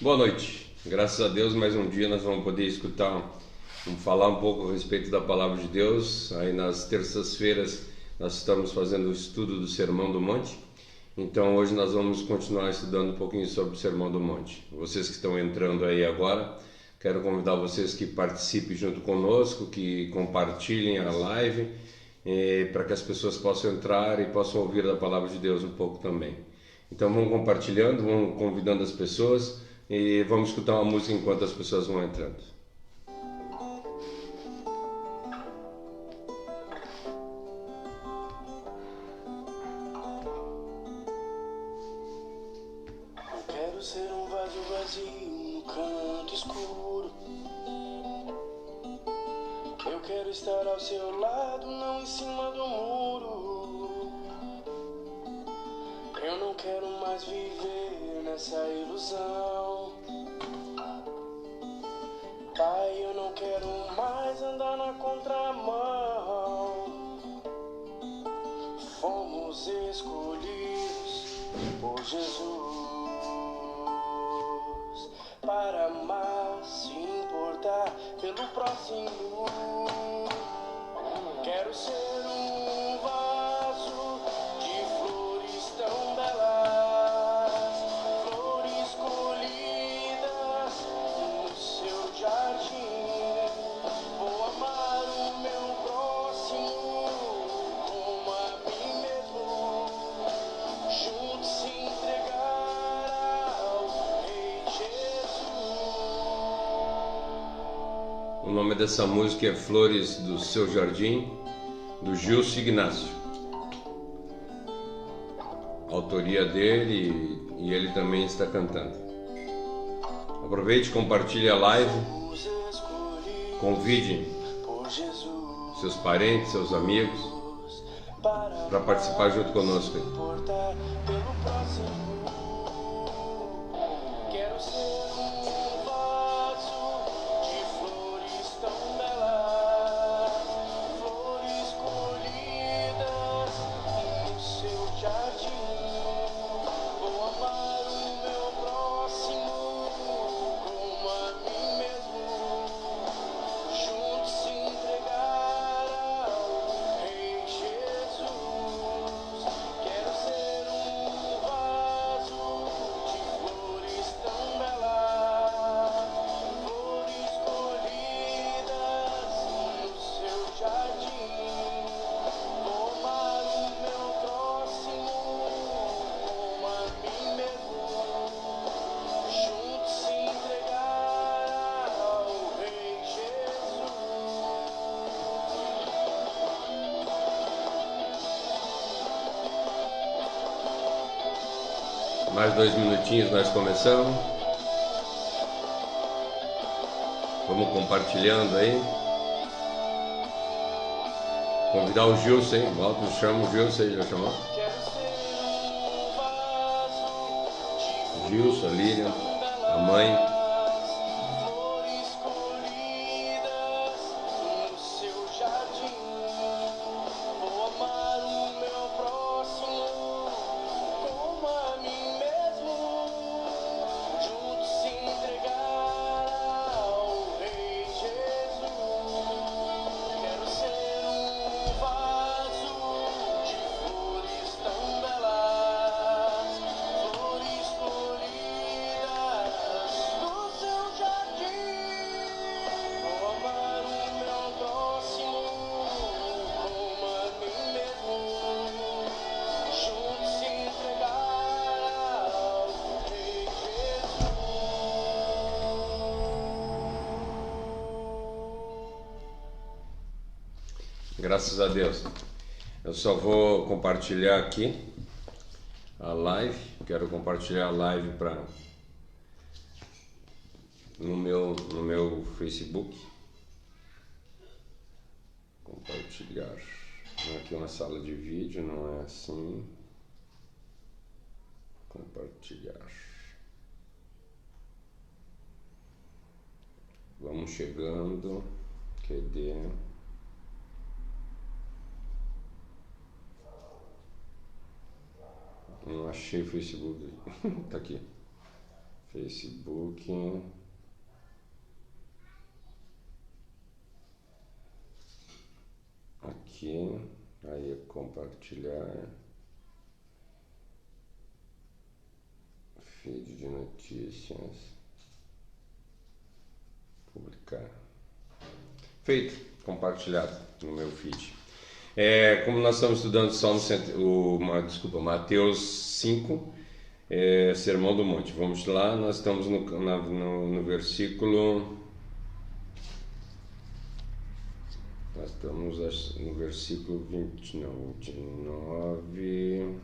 Boa noite. Graças a Deus, mais um dia nós vamos poder vamos falar um pouco a respeito da Palavra de Deus. Aí nas terças-feiras nós estamos fazendo o estudo do Sermão do Monte. Então hoje nós vamos continuar estudando um pouquinho sobre o Sermão do Monte. Vocês que estão entrando aí agora, quero convidar vocês que participem junto conosco, que compartilhem a live, para que as pessoas possam entrar e possam ouvir da Palavra de Deus um pouco também. Então vamos compartilhando, vamos convidando as pessoas e vamos escutar uma música enquanto as pessoas vão entrando. Eu quero ser um vaso vazio no canto escuro. Eu quero estar ao seu lado, não em cima do muro. Eu não quero mais viver nessa ilusão. Pai, eu não quero mais andar na contramão. Fomos escolhidos por Jesus para amar, se importar pelo próximo. Quero ser um vaso de flores tão belas, flores colhidas no seu jardim. Vou amar o meu próximo como a mim mesmo, juntos se entregar ao Rei Jesus. O nome dessa música é Flores do Seu Jardim, do Gilson Ignácio. A autoria dele e ele também está cantando. Aproveite, compartilhe a live, convide seus parentes, seus amigos para participar junto conosco. Quero ser um vaso de flores tão belas, flores colhidas no seu jardim. Vou amar o meu próximo como a mim mesmo, juntos se entregar ao Rei Jesus. Quero ser um vaso de flores tão belas, flores colhidas no seu jardim. Vou amar o meu próximo como a mim mesmo, juntos se entregar ao Rei Jesus. Mais 2 minutinhos nós começamos. Vamos compartilhando aí. Convidar o Gilson, hein? Volta, chama o Gilson aí, já chamou? Quero ser um vaso de Gilson, a Lilian, a mãe. flores colhidas no seu jardim. Vou amar o meu próximo como a mim mesmo, juntos se entregar ao Rei Jesus. Quero ser um vaso de flores tão belas, flores colhidas no seu jardim. Vou amar o meu próximo como a mim mesmo, juntos se entregar ao Rei Jesus. Graças a Deus. Eu só vou compartilhar aqui a live. Quero compartilhar a live no meu Facebook. Compartilhar. Aqui é uma sala de vídeo, não é assim. Compartilhar. Vamos chegando. Cadê? Não achei o Facebook. Tá aqui. Facebook. Aqui, aí compartilhar, feed de notícias, publicar. Feito, compartilhado no meu feed. Como nós estamos estudando Mateus 5, Sermão do Monte. Vamos lá, nós estamos no versículo. Nós estamos no versículo 29.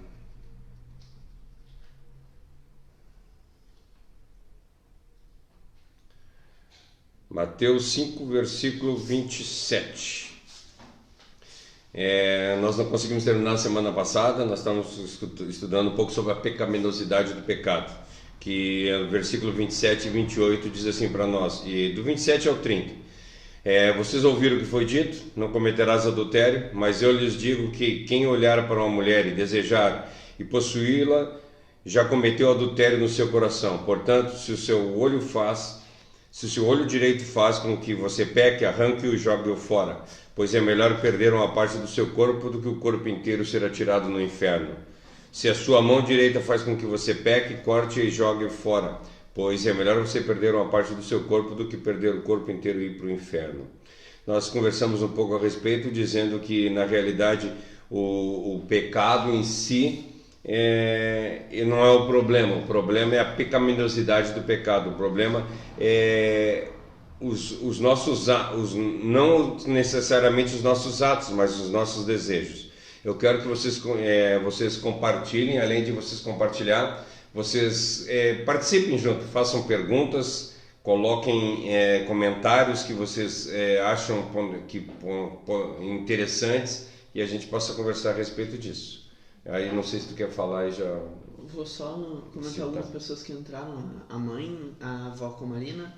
Mateus 5, versículo 27. Nós não conseguimos terminar a semana passada, nós estamos estudando um pouco sobre a pecaminosidade do pecado, que o versículo 27 e 28 diz assim para nós, e do 27 ao 30. Vocês ouviram o que foi dito, não cometerás adultério, mas eu lhes digo que quem olhar para uma mulher e desejar e possuí-la, já cometeu adultério no seu coração. Portanto, se o seu olho direito faz com que você peque, arranque-o e jogue-o fora, pois é melhor perder uma parte do seu corpo do que o corpo inteiro ser atirado no inferno. Se a sua mão direita faz com que você peque, corte-a e jogue-o fora, pois é melhor você perder uma parte do seu corpo do que perder o corpo inteiro e ir para o inferno. Nós conversamos um pouco a respeito, dizendo que na realidade o pecado em si não é o problema é a pecaminosidade do pecado. O problema é os nossos não necessariamente os nossos atos, mas os nossos desejos. Eu quero que vocês compartilhem, além de vocês compartilhar, vocês participem junto, façam perguntas, coloquem comentários que vocês acham interessantes e a gente possa conversar a respeito disso. Aí não sei se tu quer falar e já... Vou só comentar algumas pessoas que entraram. A mãe, a avó Comarina,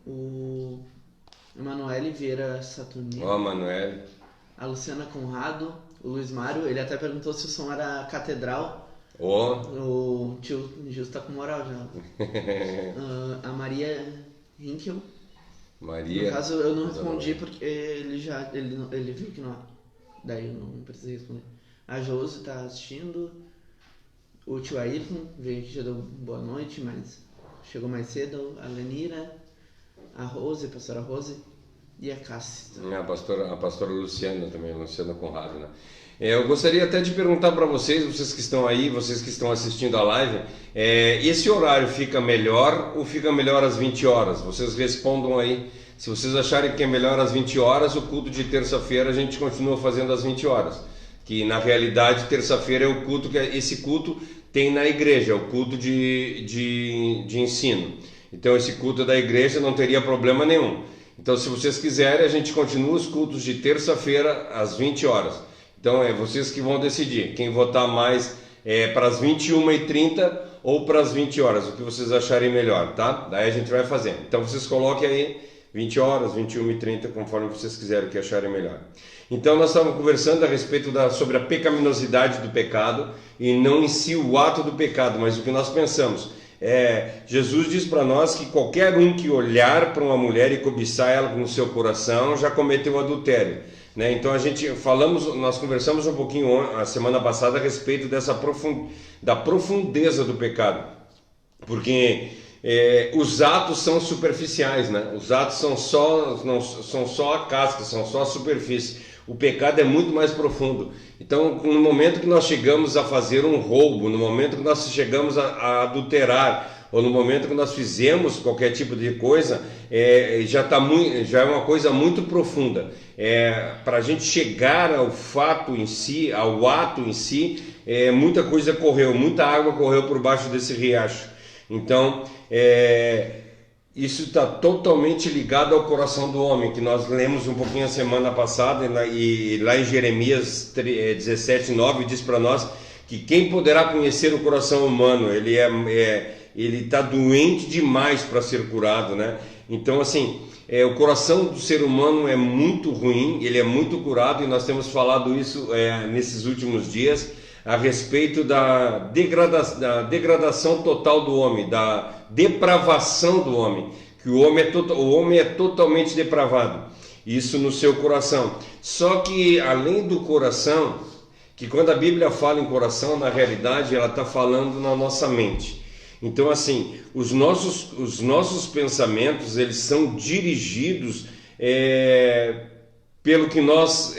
o Emanuele Vieira Saturnino, Emanuele, a Luciana Conrado, o Luiz Mário, ele até perguntou se o som era catedral. O tio Gil tá com moral já. A Maria Hinkel. Maria. No caso eu não respondi porque ele viu que não. Daí eu não precisei responder. A Josi tá assistindo. O tio Ayrton veio aqui, já deu boa noite, mas chegou mais cedo. A Lenira, a Rose, a pastora Rose e a Cássia. A pastora Luciana também, Luciana Conrado, né? Eu gostaria até de perguntar para vocês que estão aí, vocês que estão assistindo a live, esse horário fica melhor ou fica melhor às 20 horas? Vocês respondam aí. Se vocês acharem que é melhor às 20 horas, o culto de terça-feira a gente continua fazendo às 20 horas. Que na realidade terça-feira é o culto que esse culto tem na igreja, o culto de ensino. Então esse culto da igreja não teria problema nenhum. Então se vocês quiserem, a gente continua os cultos de terça-feira às 20 horas. Então é vocês que vão decidir, quem votar mais para as 21h30 ou para as 20 horas, o que vocês acharem melhor, tá? Daí a gente vai fazer. Então vocês coloquem aí 20 horas, 21h30, conforme vocês quiserem, o que acharem melhor. Então nós estávamos conversando a respeito sobre a pecaminosidade do pecado e não em si o ato do pecado, mas o que nós pensamos. Jesus diz para nós que qualquer um que olhar para uma mulher e cobiçar ela no seu coração já cometeu adultério. Né? Então nós conversamos um pouquinho a semana passada a respeito da profundeza do pecado, porque os atos são superficiais, né? Os atos são só a casca, são só a superfície. O pecado é muito mais profundo. Então, no momento que nós chegamos a fazer um roubo, no momento que nós chegamos a adulterar, ou no momento que nós fizemos qualquer tipo de coisa, já é uma coisa muito profunda. Para a gente chegar ao fato em si, ao ato em si, muita coisa correu, muita água correu por baixo desse riacho. Então, isso está totalmente ligado ao coração do homem, que nós lemos um pouquinho a semana passada, e lá em Jeremias 17:9 diz para nós que quem poderá conhecer o coração humano, ele está doente demais para ser curado, né? Então, assim, o coração do ser humano é muito ruim, ele é muito curado, e nós temos falado isso nesses últimos dias, a respeito da degradação total do homem, da depravação do homem, que o homem é totalmente depravado, isso no seu coração. Só que além do coração, que quando a Bíblia fala em coração, na realidade ela está falando na nossa mente. Então assim, os nossos pensamentos, eles são dirigidos pelo que nós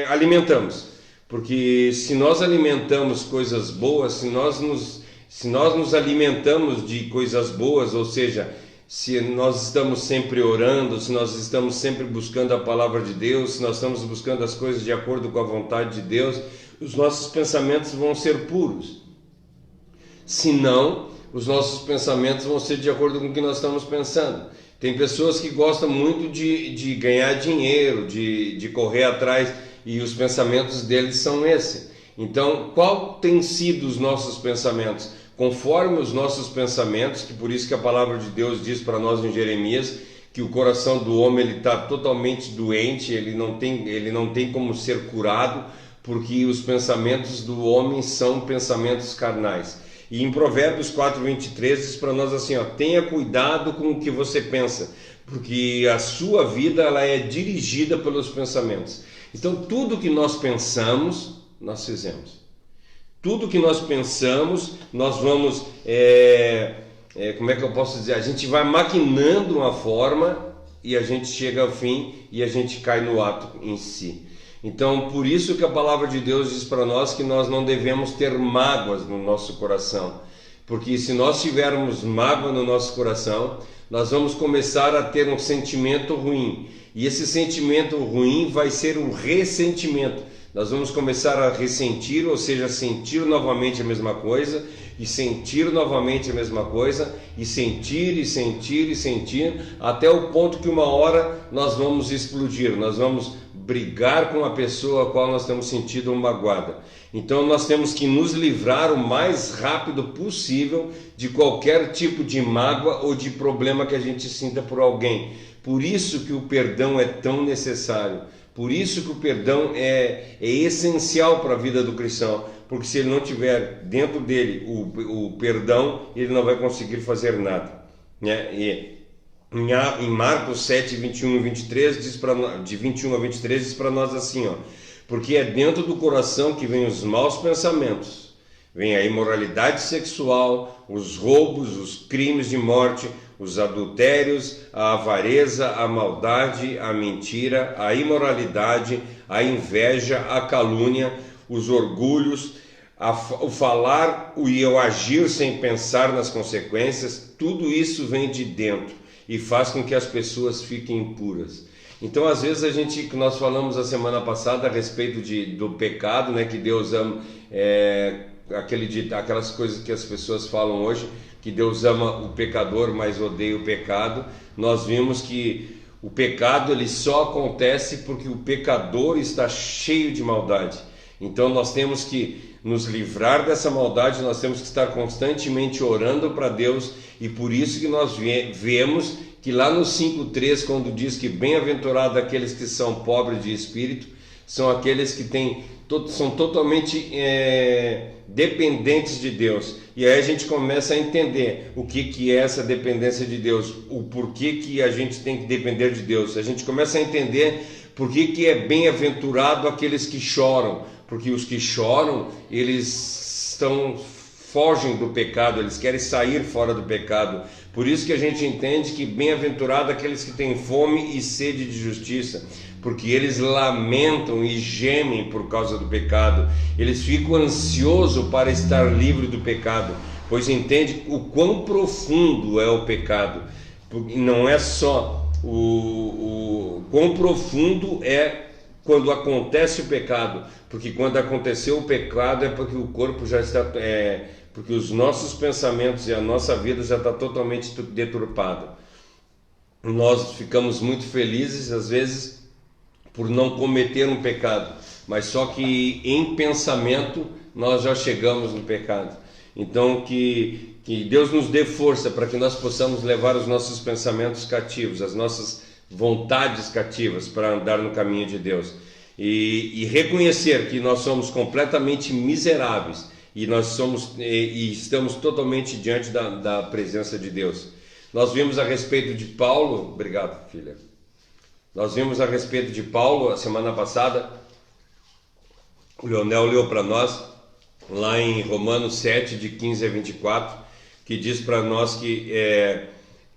alimentamos. Porque se nós alimentamos coisas boas, se nós nos alimentamos de coisas boas, ou seja, se nós estamos sempre orando, se nós estamos sempre buscando a palavra de Deus, se nós estamos buscando as coisas de acordo com a vontade de Deus, os nossos pensamentos vão ser puros. Se não, os nossos pensamentos vão ser de acordo com o que nós estamos pensando. Tem pessoas que gostam muito de ganhar dinheiro, de correr atrás, e os pensamentos deles são esses. Então, qual tem sido os nossos pensamentos? Conforme os nossos pensamentos, que por isso que a palavra de Deus diz para nós em Jeremias, que o coração do homem está totalmente doente, ele não tem como ser curado, porque os pensamentos do homem são pensamentos carnais. E em Provérbios 4:23 diz para nós assim, tenha cuidado com o que você pensa, porque a sua vida ela é dirigida pelos pensamentos. Então tudo que nós pensamos, nós fizemos. Tudo que nós pensamos, nós vamos, como é que eu posso dizer? A gente vai maquinando uma forma e a gente chega ao fim e a gente cai no ato em si. Então, por isso que a palavra de Deus diz para nós que nós não devemos ter mágoas no nosso coração. Porque se nós tivermos mágoa no nosso coração, nós vamos começar a ter um sentimento ruim. E esse sentimento ruim vai ser um ressentimento. Nós vamos começar a ressentir, ou seja, sentir novamente a mesma coisa, e sentir novamente a mesma coisa, e sentir, e sentir, e sentir, até o ponto que uma hora nós vamos explodir, nós vamos brigar com a pessoa a qual nós temos sentido magoada. Então nós temos que nos livrar o mais rápido possível de qualquer tipo de mágoa ou de problema que a gente sinta por alguém. Por isso que o perdão é tão necessário. Por isso que o perdão é essencial para a vida do cristão, porque se ele não tiver dentro dele o perdão, ele não vai conseguir fazer nada, né? E em Marcos 7, 21 e 23, de 21 a 23, diz para nós assim, porque é dentro do coração que vem os maus pensamentos, vem a imoralidade sexual, os roubos, os crimes de morte, os adultérios, a avareza, a maldade, a mentira, a imoralidade, a inveja, a calúnia, os orgulhos, o falar e o agir sem pensar nas consequências. Tudo isso vem de dentro e faz com que as pessoas fiquem impuras. Então, às vezes que nós falamos a semana passada a respeito do pecado, né, que Deus ama, aquelas coisas que as pessoas falam hoje, que Deus ama o pecador, mas odeia o pecado. Nós vimos que o pecado ele só acontece porque o pecador está cheio de maldade. Então nós temos que nos livrar dessa maldade, nós temos que estar constantemente orando para Deus, e por isso que nós vemos que lá no 5:3, quando diz que bem-aventurado aqueles que são pobres de espírito, são aqueles que são totalmente dependentes de Deus. E aí a gente começa a entender o que é essa dependência de Deus, o porquê que a gente tem que depender de Deus. A gente começa a entender por que é bem-aventurado aqueles que choram, porque os que choram, eles fogem do pecado, eles querem sair fora do pecado. Por isso que a gente entende que bem-aventurado aqueles que têm fome e sede de justiça, porque eles lamentam e gemem por causa do pecado. Eles ficam ansiosos para estar livre do pecado, pois entende o quão profundo é o pecado. Não é só o quão profundo é quando acontece o pecado, porque quando aconteceu o pecado é porque o corpo já está, porque os nossos pensamentos e a nossa vida já está totalmente deturpada. Nós ficamos muito felizes às vezes por não cometer um pecado, mas só que em pensamento nós já chegamos no pecado. Então que Deus nos dê força para que nós possamos levar os nossos pensamentos cativos, as nossas vontades cativas, para andar no caminho de Deus. e reconhecer que nós somos completamente miseráveis e estamos totalmente diante da presença de Deus. Nós vimos a respeito de Paulo, obrigado, filha. Nós vimos a respeito de Paulo a semana passada. O Leonel leu para nós lá em Romanos 7, de 15 a 24, que diz para nós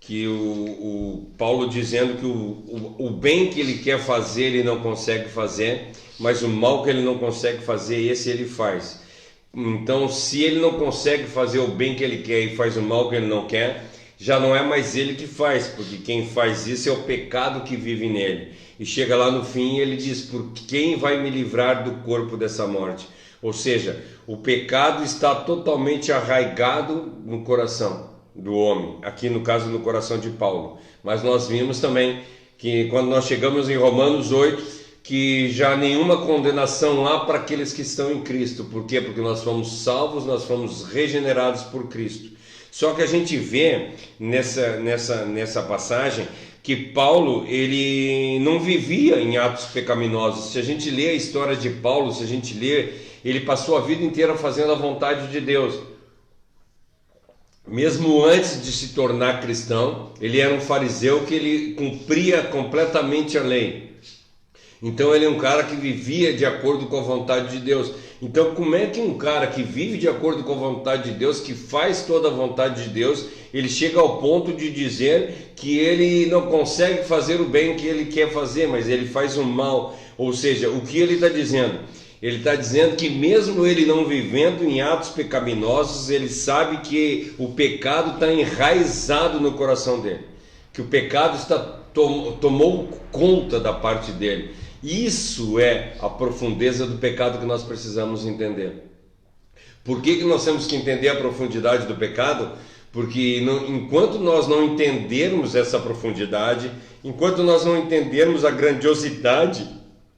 que o Paulo dizendo que o bem que ele quer fazer ele não consegue fazer, mas o mal que ele não consegue fazer, esse ele faz. Então, se ele não consegue fazer o bem que ele quer e faz o mal que ele não quer, já não é mais ele que faz, porque quem faz isso é o pecado que vive nele. E chega lá no fim e ele diz: por quem vai me livrar do corpo dessa morte? Ou seja, o pecado está totalmente arraigado no coração do homem, aqui no caso no coração de Paulo. Mas nós vimos também que quando nós chegamos em Romanos 8, que já nenhuma condenação há para aqueles que estão em Cristo. Por quê? Porque nós fomos salvos, nós fomos regenerados por Cristo. Só que a gente vê nessa passagem que Paulo, ele não vivia em atos pecaminosos. Se a gente lê a história de Paulo, se a gente lê, ele passou a vida inteira fazendo a vontade de Deus. Mesmo antes de se tornar cristão, ele era um fariseu que ele cumpria completamente a lei. Então ele é um cara que vivia de acordo com a vontade de Deus. Então como é que um cara que vive de acordo com a vontade de Deus, que faz toda a vontade de Deus, ele chega ao ponto de dizer que ele não consegue fazer o bem que ele quer fazer, mas ele faz o mal? Ou seja, o que ele está dizendo? Ele está dizendo que mesmo ele não vivendo em atos pecaminosos, ele sabe que o pecado está enraizado no coração dele, que o pecado tomou conta da parte dele. Isso é a profundeza do pecado que nós precisamos entender. Por que nós temos que entender a profundidade do pecado? Porque enquanto nós não entendermos essa profundidade, enquanto nós não entendermos a grandiosidade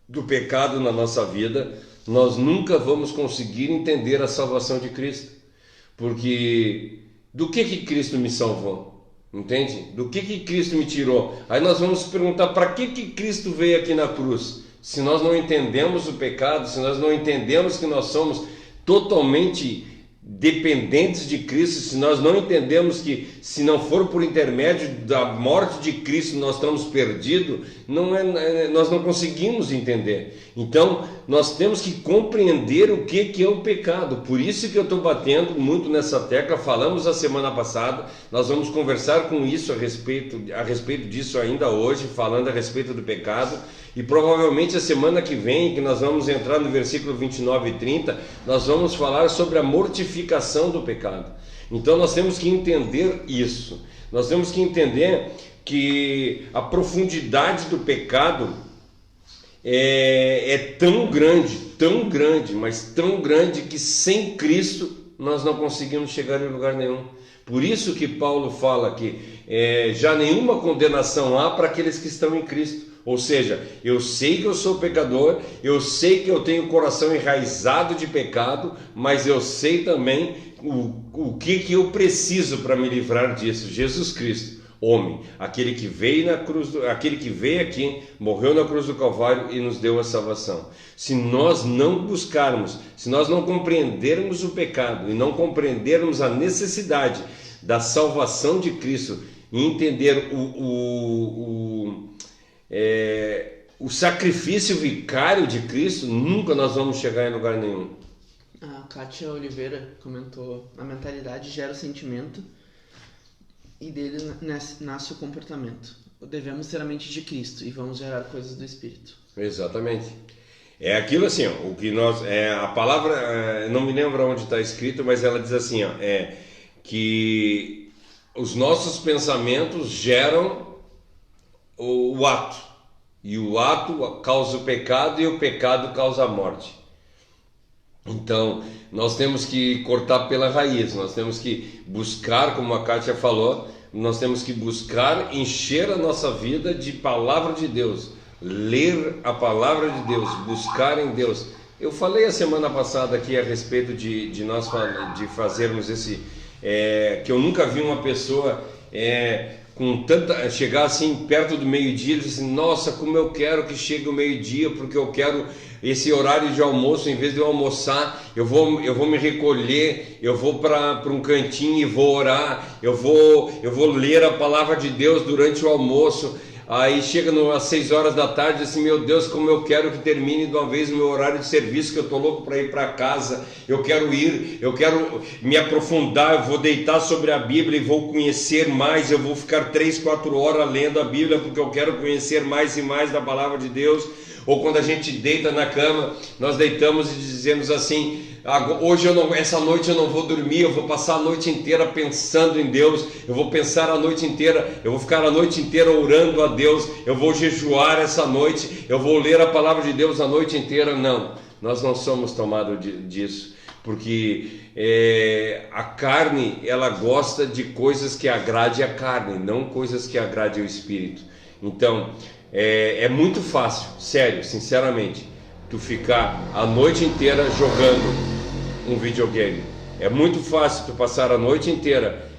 do pecado na nossa vida, nós nunca vamos conseguir entender a salvação de Cristo. Porque do que Cristo me salvou? Entende? Do que Cristo me tirou? Aí nós vamos perguntar: para que Cristo veio aqui na cruz? Se nós não entendemos o pecado, se nós não entendemos que nós somos totalmente dependentes de Cristo, se nós não entendemos que se não for por intermédio da morte de Cristo nós estamos perdidos, nós não conseguimos entender. Então nós temos que compreender o que é o pecado. Por isso que eu estou batendo muito nessa tecla. Falamos a semana passada, nós vamos conversar com isso a respeito disso ainda hoje, falando a respeito do pecado. E provavelmente a semana que vem, que nós vamos entrar no versículo 29 e 30, nós vamos falar sobre a mortificação do pecado. Então nós temos que entender isso. Nós temos que entender que a profundidade do pecado é tão grande, mas tão grande, que sem Cristo nós não conseguimos chegar em lugar nenhum. Por isso que Paulo fala que já nenhuma condenação há para aqueles que estão em Cristo. Ou seja, eu sei que eu sou pecador, eu sei que eu tenho o coração enraizado de pecado, mas eu sei também o que eu preciso para me livrar disso. Jesus Cristo, homem, aquele que veio na cruz, aquele que veio aqui, morreu na cruz do Calvário e nos deu a salvação. Se nós não buscarmos, se nós não compreendermos o pecado e não compreendermos a necessidade da salvação de Cristo e entender o sacrifício vicário de Cristo, nunca nós vamos chegar em lugar nenhum. A Kátia Oliveira comentou: a mentalidade gera o sentimento e dele nasce o comportamento. Devemos ter a mente de Cristo e vamos gerar coisas do Espírito. Exatamente. É aquilo assim, ó, o que nós, a palavra, não me lembro onde está escrito, mas ela diz assim, ó, que os nossos pensamentos geram o ato, e o ato causa o pecado e o pecado causa a morte. Então nós temos que cortar pela raiz, nós temos que buscar, como a Kátia falou, nós temos que buscar encher a nossa vida de palavra de Deus, ler a palavra de Deus, buscar em Deus. Eu falei a semana passada aqui a respeito de nós de fazermos esse, que eu nunca vi uma pessoa com tanta, chegar assim perto do meio-dia e dizer assim, nossa, como eu quero que chegue o meio-dia, porque eu quero esse horário de almoço, em vez de eu almoçar, eu vou me recolher, eu vou para um cantinho e vou orar, eu vou ler a palavra de Deus durante o almoço. Aí chega às 6 horas da tarde, assim, meu Deus, como eu quero que termine de uma vez o meu horário de serviço, que eu estou louco para ir para casa, eu quero me aprofundar, eu vou deitar sobre a Bíblia e vou conhecer mais, eu vou ficar 3, 4 horas lendo a Bíblia, porque eu quero conhecer mais e mais da palavra de Deus. Ou quando a gente deita na cama, nós deitamos e dizemos assim, essa noite eu não vou dormir, eu vou passar a noite inteira pensando em Deus, eu vou pensar a noite inteira, eu vou ficar a noite inteira orando a Deus, eu vou jejuar essa noite, eu vou ler a palavra de Deus a noite inteira. Não, nós não somos tomados disso, porque a carne, ela gosta de coisas que agrade a carne, não coisas que agrade o espírito. Então, é muito fácil, sério, sinceramente, tu ficar a noite inteira jogando um videogame. É muito fácil tu passar a noite inteira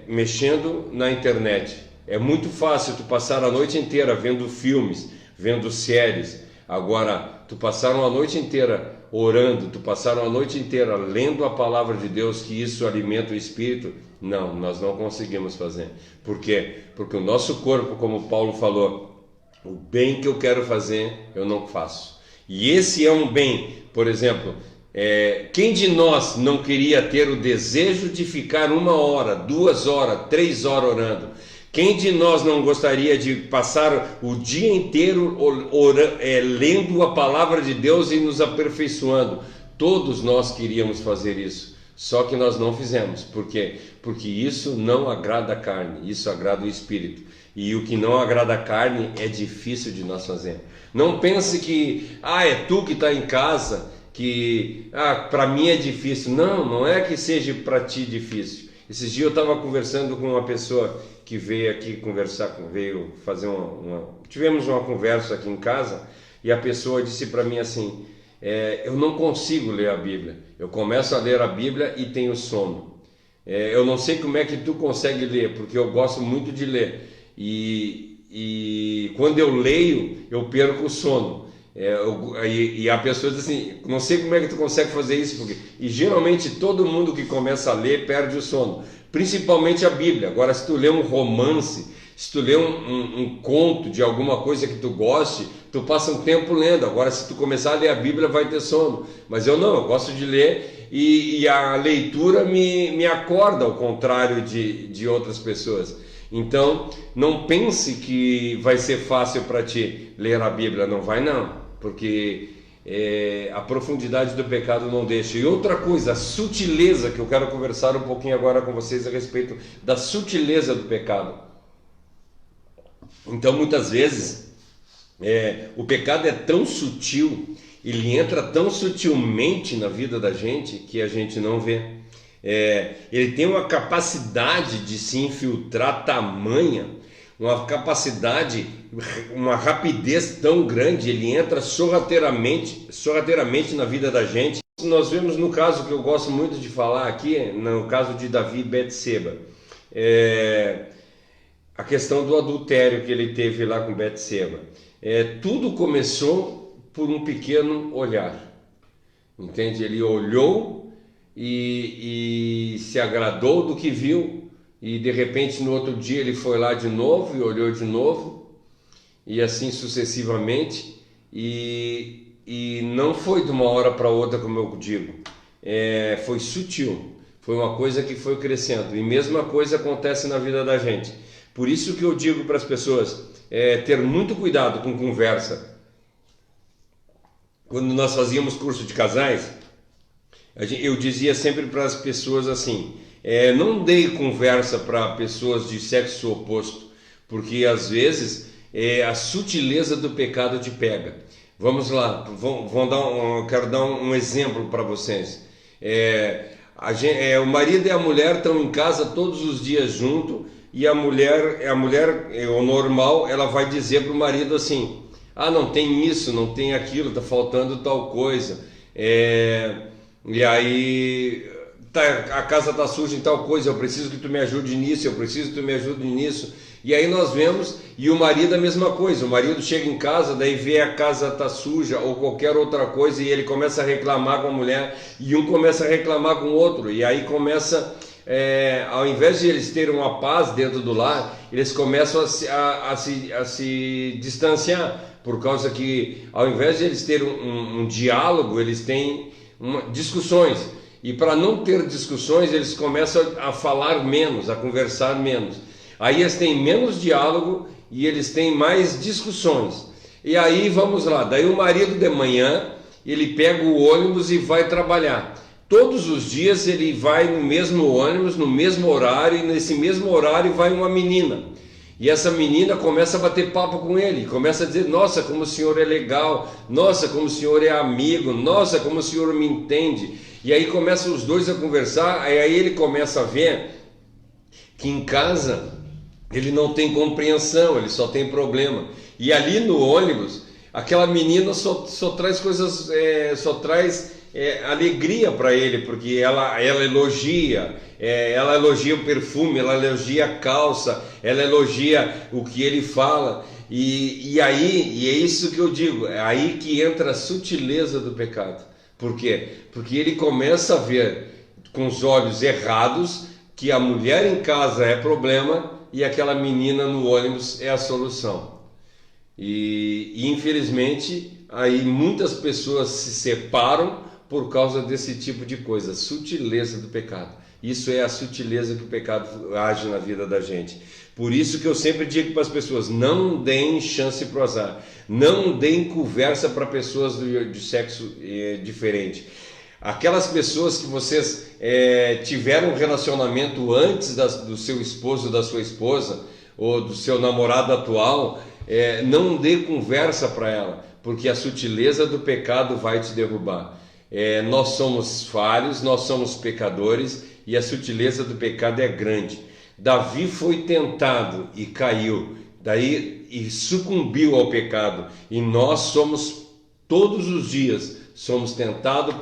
mexendo na internet. É muito fácil tu passar a noite inteira vendo filmes, vendo séries. Agora, tu passar uma noite inteira orando, tu passar uma noite inteira lendo a palavra de Deus, que isso alimenta o espírito. Não, nós não conseguimos fazer. Por quê? Porque o nosso corpo, como Paulo falou, o bem que eu quero fazer, eu não faço. E esse é um bem, por exemplo, quem de nós não queria ter o desejo de ficar 1 hora, 2 horas, 3 horas orando? Quem de nós não gostaria de passar o dia inteiro lendo a palavra de Deus e nos aperfeiçoando? Todos nós queríamos fazer isso, só que nós não fizemos. Por quê? Porque isso não agrada a carne, isso agrada o espírito. E o que não agrada a carne é difícil de nós fazer. Não pense que é tu que está em casa, que para mim é difícil. Não, não é que seja para ti difícil. Esses dias eu estava conversando com uma pessoa que veio aqui conversar, veio fazer tivemos uma conversa aqui em casa, e a pessoa disse para mim assim, eu não consigo ler a Bíblia. Eu começo a ler a Bíblia e tenho sono. Eu não sei como é que tu consegue ler, porque eu gosto muito de ler. E quando eu leio, eu perco o sono. E a pessoa diz assim, não sei como é que tu consegue fazer isso, porque... E geralmente todo mundo que começa a ler perde o sono, principalmente a Bíblia. Agora, se tu lê um romance, se tu lê um conto de alguma coisa que tu goste, tu passa um tempo lendo. Agora, se tu começar a ler a Bíblia, vai ter sono. Mas eu não, eu gosto de ler, e a leitura me acorda, ao contrário de outras pessoas. Então, não pense que vai ser fácil para ti ler a Bíblia. Não vai não, porque a profundidade do pecado não deixa. E outra coisa, a sutileza, que eu quero conversar um pouquinho agora com vocês a respeito da sutileza do pecado. Então, muitas vezes, o pecado é tão sutil, ele entra tão sutilmente na vida da gente, que a gente não vê. Ele tem uma capacidade de se infiltrar tamanha, uma capacidade, uma rapidez tão grande, ele entra sorrateiramente na vida da gente. Nós vemos no caso que eu gosto muito de falar aqui, no caso de Davi e Betseba, a questão do adultério que ele teve lá com Betseba. Tudo começou por um pequeno olhar, entende? Ele olhou e se agradou do que viu, e de repente no outro dia ele foi lá de novo e olhou de novo, e assim sucessivamente, e não foi de uma hora para outra, como eu digo, foi sutil, foi uma coisa que foi crescendo. E mesma coisa acontece na vida da gente. Por isso que eu digo para as pessoas ter muito cuidado com conversa. Quando nós fazíamos curso de casais, eu dizia sempre para as pessoas assim, não dê conversa para pessoas de sexo oposto, porque às vezes a sutileza do pecado te pega. Vamos lá, quero dar um exemplo para vocês. O marido e a mulher estão em casa todos os dias juntos, e a mulher, o normal, ela vai dizer para o marido assim, não tem isso, não tem aquilo, está faltando tal coisa. E aí a casa está suja em tal coisa, eu preciso que tu me ajude nisso, eu preciso que tu me ajude nisso. E aí nós vemos, e o marido a mesma coisa, o marido chega em casa, daí vê a casa está suja ou qualquer outra coisa e ele começa a reclamar com a mulher e um começa a reclamar com o outro, e aí começa, ao invés de eles terem uma paz dentro do lar, eles começam a se distanciar, por causa que ao invés de eles terem um diálogo, eles têm discussões. E para não ter discussões, eles começam a falar menos, a conversar menos. Aí eles têm menos diálogo e eles têm mais discussões. E aí vamos lá, daí o marido de manhã, ele pega o ônibus e vai trabalhar. Todos os dias ele vai no mesmo ônibus, no mesmo horário, e nesse mesmo horário vai uma menina. E essa menina começa a bater papo com ele, começa a dizer: nossa, como o senhor é legal, nossa, como o senhor é amigo, nossa, como o senhor me entende. E aí começam os dois a conversar, aí ele começa a ver que em casa ele não tem compreensão, ele só tem problema. E ali no ônibus, aquela menina só traz coisas, só traz alegria para ele, porque ela elogia, ela elogia o perfume, ela elogia a calça, ela elogia o que ele fala. E é isso que eu digo, é aí que entra a sutileza do pecado. Por quê? Porque ele começa a ver com os olhos errados que a mulher em casa é problema e aquela menina no ônibus é a solução. E infelizmente aí muitas pessoas se separam por causa desse tipo de coisa, sutileza do pecado. Isso é a sutileza que o pecado age na vida da gente. Por isso que eu sempre digo para as pessoas: não deem chance para o azar, não deem conversa para pessoas de sexo diferente. Aquelas pessoas que vocês tiveram um relacionamento antes do seu esposo, da sua esposa, ou do seu namorado atual, não dê conversa para ela, porque a sutileza do pecado vai te derrubar. Nós somos falhos, nós somos pecadores, e a sutileza do pecado é grande. Davi foi tentado e caiu, e sucumbiu ao pecado, e nós somos todos os dias tentados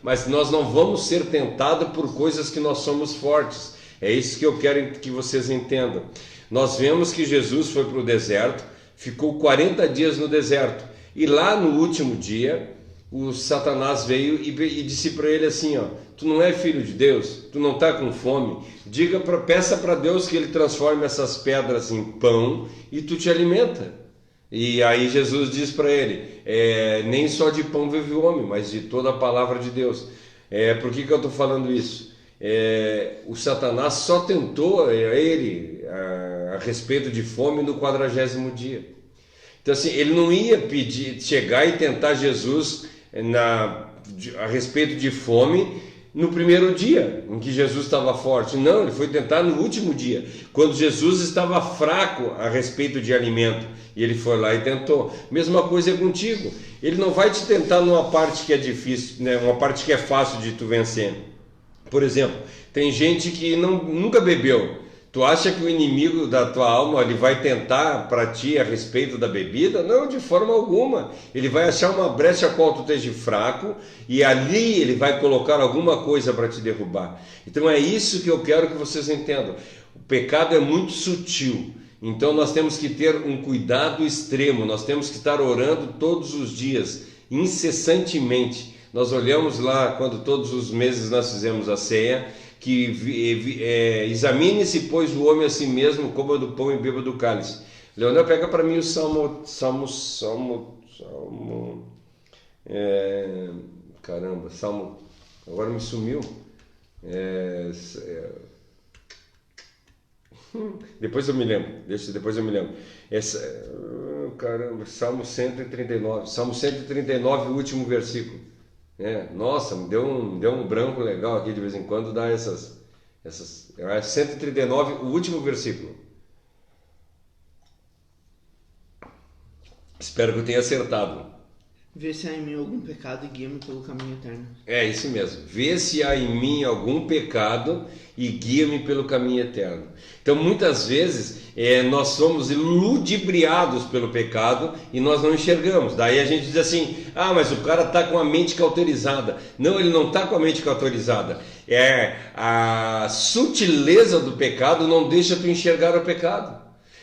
mas nós não vamos ser tentados por coisas que nós somos fortes. É isso que eu quero que vocês entendam. Nós vemos que Jesus foi para o deserto, ficou 40 dias no deserto, e lá no último dia o Satanás veio e disse para ele assim: tu não é filho de Deus, tu não está com fome, peça para Deus que ele transforme essas pedras em pão e tu te alimenta. E aí Jesus diz para ele: nem só de pão vive o homem, mas de toda a palavra de Deus. Por que eu estou falando isso? O Satanás só tentou ele a respeito de fome no 40º dia. Então assim, ele não ia chegar e tentar Jesus a respeito de fome no primeiro dia em que Jesus estava forte. Não, ele foi tentar no último dia, quando Jesus estava fraco a respeito de alimento, e ele foi lá e tentou. Mesma coisa é contigo. Ele não vai te tentar numa parte que é difícil, né? Uma parte que é fácil de tu vencer. Por exemplo, tem gente que nunca bebeu. Tu acha que o inimigo da tua alma ele vai tentar para ti a respeito da bebida? Não, de forma alguma. Ele vai achar uma brecha a qual tu esteja fraco, e ali ele vai colocar alguma coisa para te derrubar. Então é isso que eu quero que vocês entendam. O pecado é muito sutil. Então nós temos que ter um cuidado extremo. Nós temos que estar orando todos os dias, incessantemente. Nós olhamos lá, quando todos os meses nós fizemos a ceia, que examine-se, pois, o homem a si mesmo, coma do pão e beba do cálice. Leonel, pega para mim o Salmo, agora me sumiu. Depois eu me lembro, depois eu me lembro. Salmo 139, o último versículo. Nossa, me deu um branco legal aqui, de vez em quando dá essas 139, o último versículo. Espero que eu tenha acertado. Vê se há em mim algum pecado e guia-me pelo caminho eterno. É isso mesmo. Vê se há em mim algum pecado e guia-me pelo caminho eterno. Então, muitas vezes, nós somos ludibriados pelo pecado e nós não enxergamos. Daí a gente diz assim, mas o cara está com a mente cauterizada. Não, ele não está com a mente cauterizada. A sutileza do pecado não deixa tu enxergar o pecado.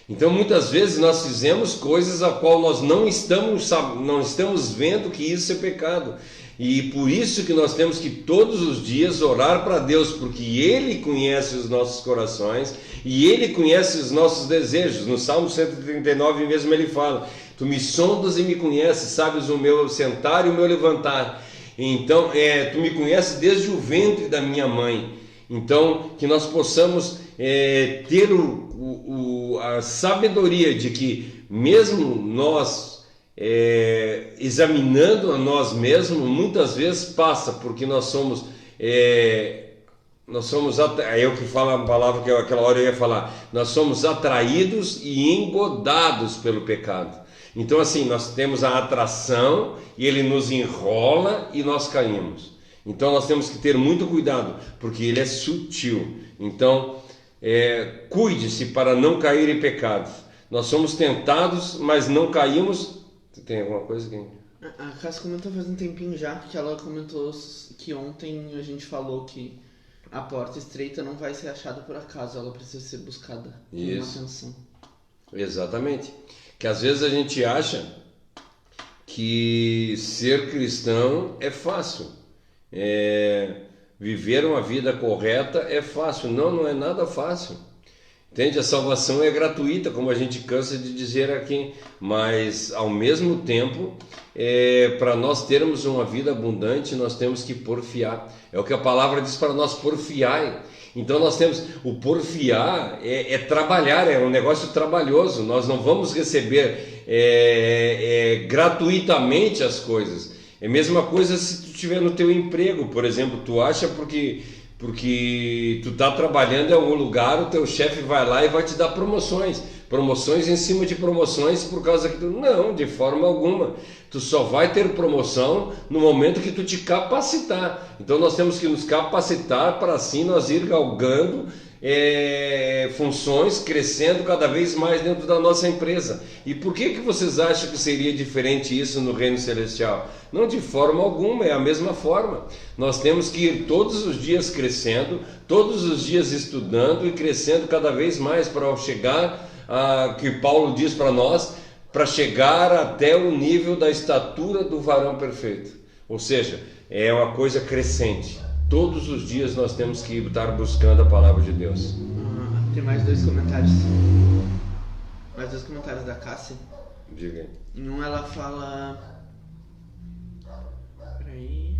Então, muitas vezes nós fizemos coisas a qual nós não estamos vendo que isso é pecado. E por isso que nós temos que todos os dias orar para Deus, porque Ele conhece os nossos corações e Ele conhece os nossos desejos. No Salmo 139 mesmo ele fala, tu me sondas e me conheces, sabes o meu sentar e o meu levantar. Então, tu me conheces desde o ventre da minha mãe. Então, que nós possamos ter a sabedoria de que mesmo nós examinando a nós mesmos, muitas vezes passa, porque nós somos é o que fala a palavra que aquela hora eu ia falar, nós somos atraídos e engodados pelo pecado. Então assim, nós temos a atração e ele nos enrola e nós caímos. Então nós temos que ter muito cuidado, porque ele é sutil. Então cuide-se para não cair em pecados. Nós somos tentados, mas não caímos. Tem alguma coisa aqui? A Cássia comentou faz um tempinho já, que ela comentou que ontem a gente falou que a porta estreita não vai ser achada por acaso, ela precisa ser buscada com uma atenção. Exatamente. Que às vezes a gente acha que ser cristão é fácil. Viver uma vida correta é fácil. Não é nada fácil. Entende? A salvação é gratuita, como a gente cansa de dizer aqui, mas ao mesmo tempo, para nós termos uma vida abundante, nós temos que porfiar. É o que a palavra diz para nós, porfiai. Então nós temos, o porfiar trabalhar, é um negócio trabalhoso. Nós não vamos receber gratuitamente as coisas. É a mesma coisa se tu estiver no teu emprego, por exemplo, tu acha porque tu está trabalhando em algum lugar, o teu chefe vai lá e vai te dar promoções em cima de promoções por causa que não, de forma alguma. Tu só vai ter promoção no momento que tu te capacitar. Então nós temos que nos capacitar para assim nós ir galgando funções, crescendo cada vez mais dentro da nossa empresa. E por que vocês acham que seria diferente isso no reino celestial? Não, de forma alguma, é a mesma forma. Nós temos que ir todos os dias crescendo, todos os dias estudando e crescendo cada vez mais para chegar que Paulo diz para nós, para chegar até o nível da estatura do varão perfeito. Ou seja, é uma coisa crescente. Todos os dias nós temos que estar buscando a palavra de Deus. Tem mais dois comentários. Mais dois comentários da Cássia. Diga aí. Em um ela fala... Peraí...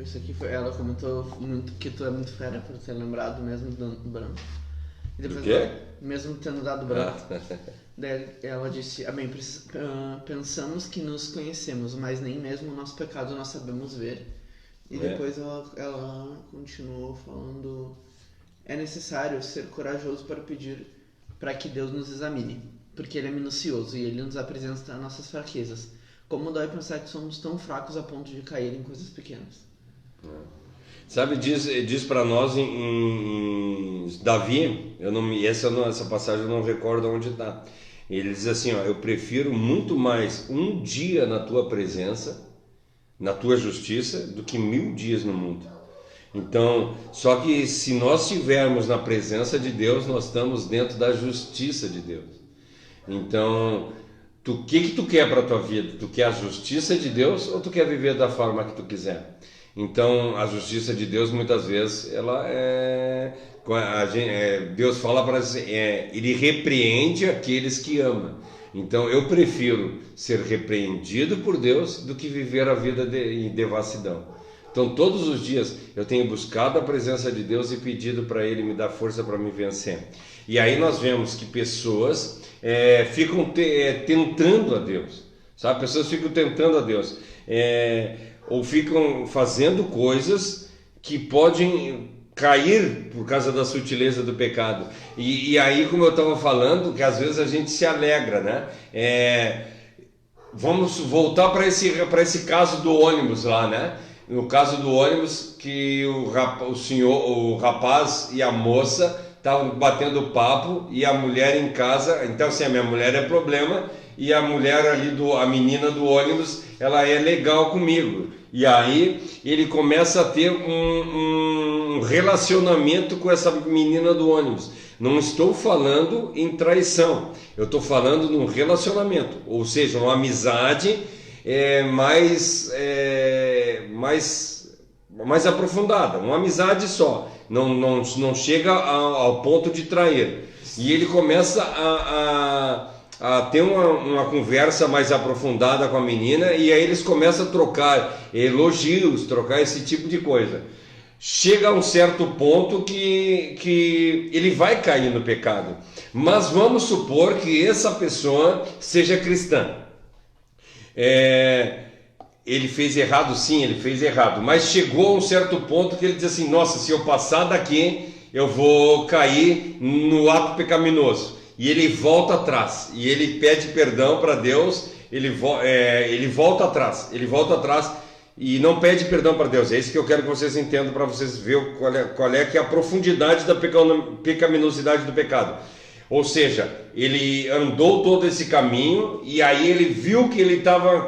Isso aqui foi... Ela comentou muito que tu é muito fera por ter lembrado mesmo do branco. E depois do quê? Mesmo tendo dado branco. Daí ela disse, pensamos que nos conhecemos, mas nem mesmo o nosso pecado nós sabemos ver. E depois ela continuou falando, é necessário ser corajoso para pedir para que Deus nos examine, porque Ele é minucioso e Ele nos apresenta nossas fraquezas. Como dói pensar que somos tão fracos a ponto de cair em coisas pequenas. Sabe, diz para nós em Davi, essa passagem eu não recordo onde está. Ele diz assim, eu prefiro muito mais um dia na tua presença, na tua justiça, do que 1000 dias no mundo. Então, só que se nós estivermos na presença de Deus, nós estamos dentro da justiça de Deus. Então, o que tu quer para a tua vida? Tu quer a justiça de Deus ou tu quer viver da forma que tu quiser? Então, a justiça de Deus, muitas vezes, ela Deus fala para Ele repreende aqueles que ama. Então eu prefiro ser repreendido por Deus do que viver a vida em devassidão. Então todos os dias eu tenho buscado a presença de Deus e pedido para Ele me dar força para me vencer. E aí nós vemos que pessoas ficam tentando a Deus, sabe? Pessoas ficam tentando a Deus, ou ficam fazendo coisas que podem cair por causa da sutileza do pecado. E aí, como eu estava falando, que às vezes a gente se alegra, né? vamos voltar para esse caso do ônibus lá, né? No caso do ônibus, que o rapaz e a moça estavam batendo papo e a mulher em casa. Então, assim, a minha mulher é problema e a mulher ali, a menina do ônibus, ela é legal comigo. E aí ele começa a ter um relacionamento com essa menina do ônibus. Não estou falando em traição, eu estou falando num relacionamento, ou seja, uma amizade mais aprofundada, uma amizade só, não chega ao ponto de trair. E ele começa a ter uma conversa mais aprofundada com a menina, e aí eles começam a trocar elogios, trocar esse tipo de coisa. Chega a um certo ponto que ele vai cair no pecado. Mas vamos supor que essa pessoa seja cristã. Ele fez errado, sim, ele fez errado. Mas chegou a um certo ponto que ele diz assim: nossa, se eu passar daqui, eu vou cair no ato pecaminoso. E ele volta atrás. E ele pede perdão para Deus. Ele volta atrás. E não pede perdão para Deus. É isso que eu quero que vocês entendam, para vocês verem qual é que é a profundidade da pecaminosidade do pecado. Ou seja, ele andou todo esse caminho e aí ele viu que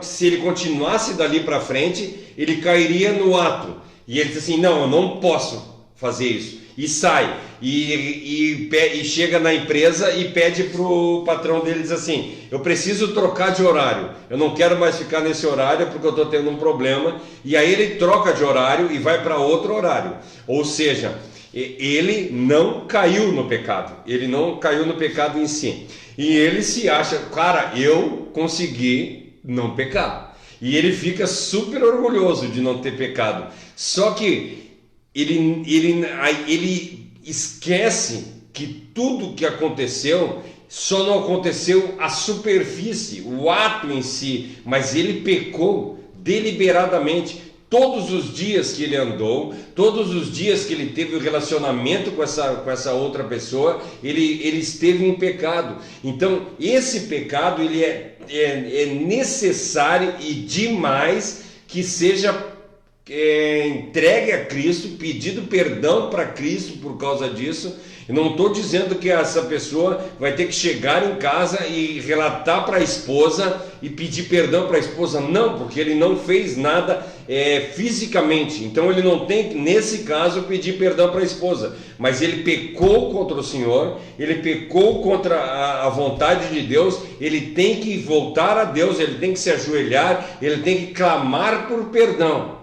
se ele continuasse dali para frente, ele cairia no ato. E ele disse assim: não, eu não posso fazer isso. E sai. E chega na empresa e pede para o patrão dele, diz assim: eu preciso trocar de horário, eu não quero mais ficar nesse horário porque eu estou tendo um problema. E aí ele troca de horário e vai para outro horário. Ou seja, ele não caiu no pecado, ele não caiu no pecado em si. E ele se acha: cara, eu consegui não pecar. E ele fica super orgulhoso de não ter pecado. Só que ele esquece que tudo que aconteceu só não aconteceu a superfície, o ato em si, mas ele pecou deliberadamente. Todos os dias que ele andou, todos os dias que ele teve o relacionamento com essa outra pessoa, ele esteve em pecado. Então esse pecado ele é necessário e demais que seja entregue a Cristo, pedido perdão para Cristo por causa disso. Eu não estou dizendo que essa pessoa vai ter que chegar em casa e relatar para a esposa e pedir perdão para a esposa, não, porque ele não fez nada fisicamente, então ele não tem, nesse caso, pedir perdão para a esposa, mas ele pecou contra o Senhor, ele pecou contra a vontade de Deus. Ele tem que voltar a Deus, ele tem que se ajoelhar, ele tem que clamar por perdão.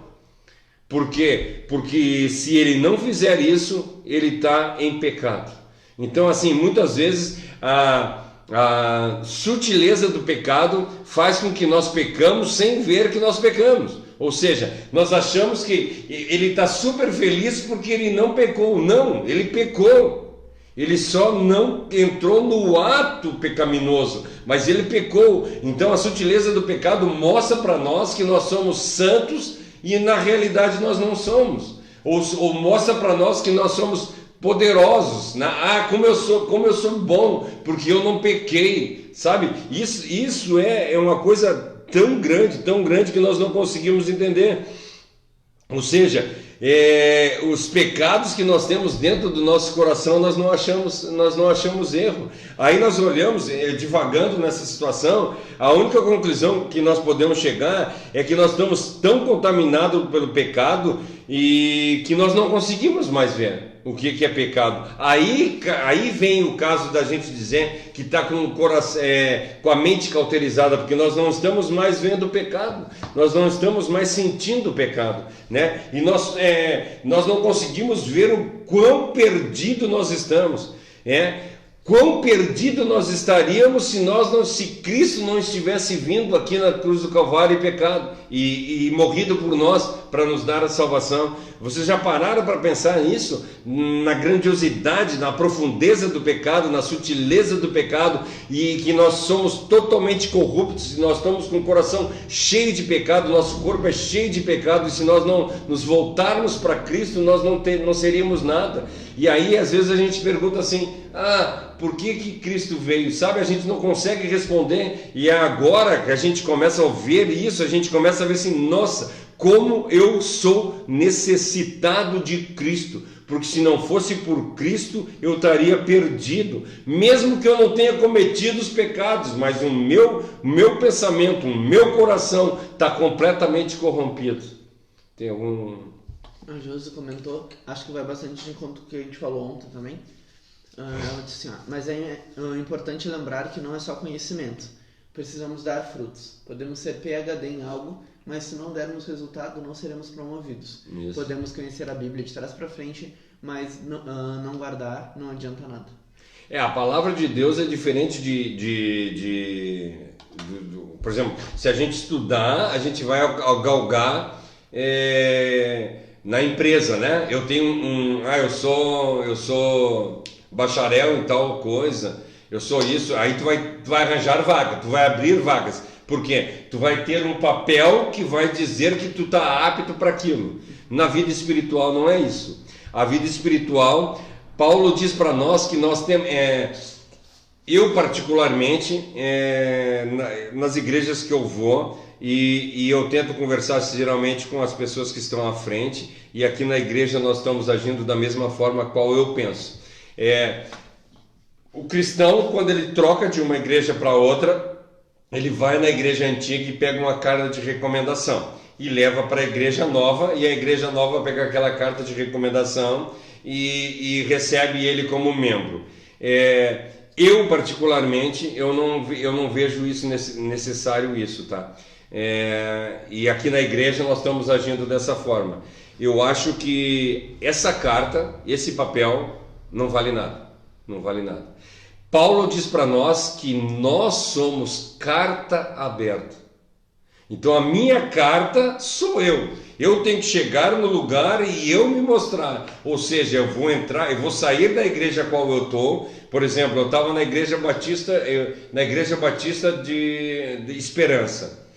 Por quê? Porque se ele não fizer isso, ele está em pecado. Então, assim, muitas vezes a sutileza do pecado faz com que nós pecamos sem ver que nós pecamos. Ou seja, nós achamos que ele está super feliz porque ele não pecou. Não, ele pecou. Ele só não entrou no ato pecaminoso, mas ele pecou. Então a sutileza do pecado mostra para nós que nós somos santos e na realidade nós não somos, ou mostra para nós que nós somos poderosos, né? Como eu sou bom, porque eu não pequei, sabe? Isso é uma coisa tão grande que nós não conseguimos entender. Ou seja, os pecados que nós temos dentro do nosso coração, nós não achamos erro. Aí nós olhamos, divagando nessa situação, a única conclusão que nós podemos chegar é que nós estamos tão contaminados pelo pecado e que nós não conseguimos mais ver o que é pecado. Aí vem o caso da gente dizer que está com o coração, com a mente cauterizada, porque nós não estamos mais vendo o pecado, nós não estamos mais sentindo o pecado, né? E nós não conseguimos ver o quão perdido nós estamos, quão perdido nós estaríamos se Cristo não estivesse vindo aqui na cruz do Calvário e pecado e morrido por nós para nos dar a salvação. Vocês já pararam para pensar nisso? Na grandiosidade, na profundeza do pecado, na sutileza do pecado, e que nós somos totalmente corruptos, e nós estamos com o coração cheio de pecado, nosso corpo é cheio de pecado, e se nós não nos voltarmos para Cristo, nós não seríamos nada. E aí às vezes a gente pergunta assim, por que Cristo veio? Sabe, a gente não consegue responder, e é agora que a gente começa a ver isso, a gente começa a ver assim, nossa, como eu sou necessitado de Cristo, porque se não fosse por Cristo eu estaria perdido, mesmo que eu não tenha cometido os pecados, mas o meu pensamento, o meu coração está completamente corrompido. Tem algum... A Josi comentou, acho que vai bastante de encontro com o que a gente falou ontem também. Ela disse assim, mas é importante lembrar que não é só conhecimento, precisamos dar frutos. Podemos ser PhD em algo, mas se não dermos resultado, não seremos promovidos. Isso. Podemos conhecer a Bíblia de trás para frente, mas não guardar não adianta nada. A palavra de Deus é diferente por exemplo, se a gente estudar, a gente vai galgar na empresa, né? Eu tenho eu sou bacharel em tal coisa, eu sou isso, aí tu vai arranjar vaga, tu vai abrir vagas. Por quê? Tu vai ter um papel que vai dizer que tu está apto para aquilo. Na vida espiritual não é isso. A vida espiritual, Paulo diz para nós que nós temos... eu particularmente, nas igrejas que eu vou, e eu tento conversar geralmente com as pessoas que estão à frente, e aqui na igreja nós estamos agindo da mesma forma qual eu penso. O cristão, quando ele troca de uma igreja para outra, ele vai na igreja antiga e pega uma carta de recomendação e leva para a igreja nova, e a igreja nova pega aquela carta de recomendação e recebe ele como membro. Eu particularmente, eu não vejo isso necessário isso, tá? E aqui na igreja nós estamos agindo dessa forma. Eu acho que essa carta, esse papel, não vale nada. Não vale nada. Paulo diz para nós que nós somos carta aberta. Então a minha carta sou eu. Eu tenho que chegar no lugar e eu me mostrar. Ou seja, eu vou sair da igreja qual eu estou. Por exemplo, eu estava na igreja batista, de Esperança.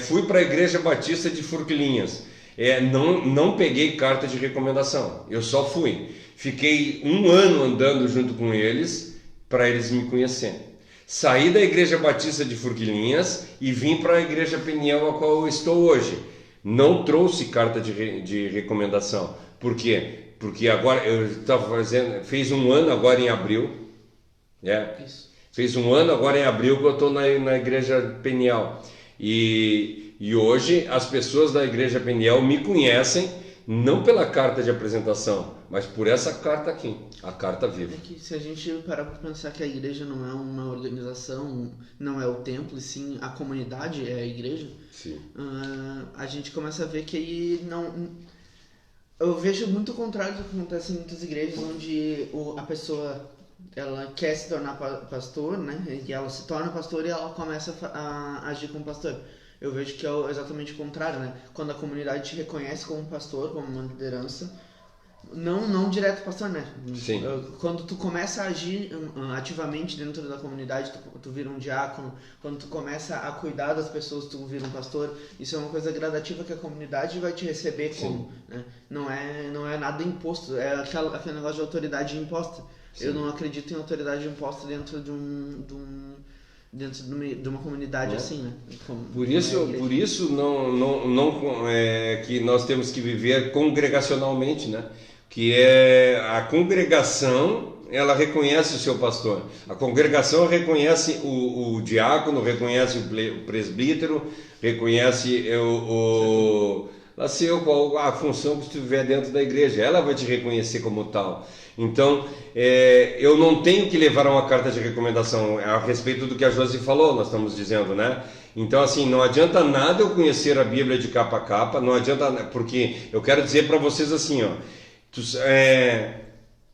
Fui para a igreja batista de Forquilinhas. Não peguei carta de recomendação. Eu só fui. Fiquei 1 ano andando junto com eles para eles me conhecerem. Saí da igreja batista de Forquilinhas e vim para a igreja Peniel a qual eu estou hoje. Não trouxe carta de recomendação. Por quê? Porque agora eu estava fez 1 ano agora em abril. Fez 1 ano agora em abril que eu estou na igreja Peniel. E hoje as pessoas da igreja Peniel me conhecem não pela carta de apresentação, mas por essa carta aqui, a carta viva. Que se a gente parar para pensar que a igreja não é uma organização, não é o templo, e sim a comunidade é a igreja, a gente começa a ver que aí não... Eu vejo muito o contrário do que acontece em muitas igrejas, onde a pessoa ela quer se tornar pastor, né? E ela se torna pastor e ela começa a agir como pastor. Eu vejo que é exatamente o contrário, né? Quando a comunidade te reconhece como pastor, como uma liderança, não direto pastor, né? Sim. Quando tu começa a agir ativamente dentro da comunidade, tu vira um diácono. Quando tu começa a cuidar das pessoas, tu vira um pastor. Isso é uma coisa gradativa que a comunidade vai te receber como, né? Não é nada imposto, é aquele negócio de autoridade imposta. Sim. Eu não acredito em autoridade imposta dentro de uma comunidade assim, né? Por isso não que nós temos que viver congregacionalmente, né? Que a congregação, ela reconhece o seu pastor. A congregação reconhece o diácono, reconhece o presbítero, reconhece a função que estiver dentro da igreja. Ela vai te reconhecer como tal. Então, eu não tenho que levar uma carta de recomendação a respeito do que a Josi falou, nós estamos dizendo, né? Então, assim, não adianta nada eu conhecer a Bíblia de capa a capa, não adianta, porque eu quero dizer para vocês assim, ó,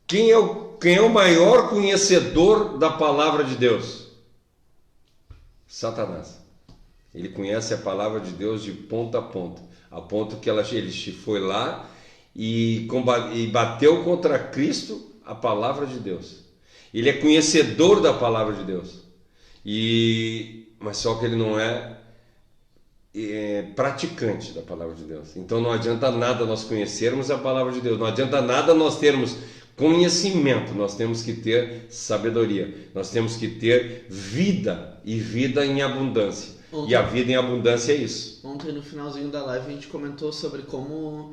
quem é o maior conhecedor da palavra de Deus? Satanás. Ele conhece a palavra de Deus de ponta a ponta. a ponto que ele foi lá e bateu contra Cristo, a palavra de Deus. Ele é conhecedor da palavra de Deus, mas só que ele não é praticante da palavra de Deus. Então não adianta nada nós conhecermos a palavra de Deus, não adianta nada nós termos conhecimento, nós temos que ter sabedoria, nós temos que ter vida, e vida em abundância. E a vida em abundância é isso. Ontem no finalzinho da live a gente comentou sobre como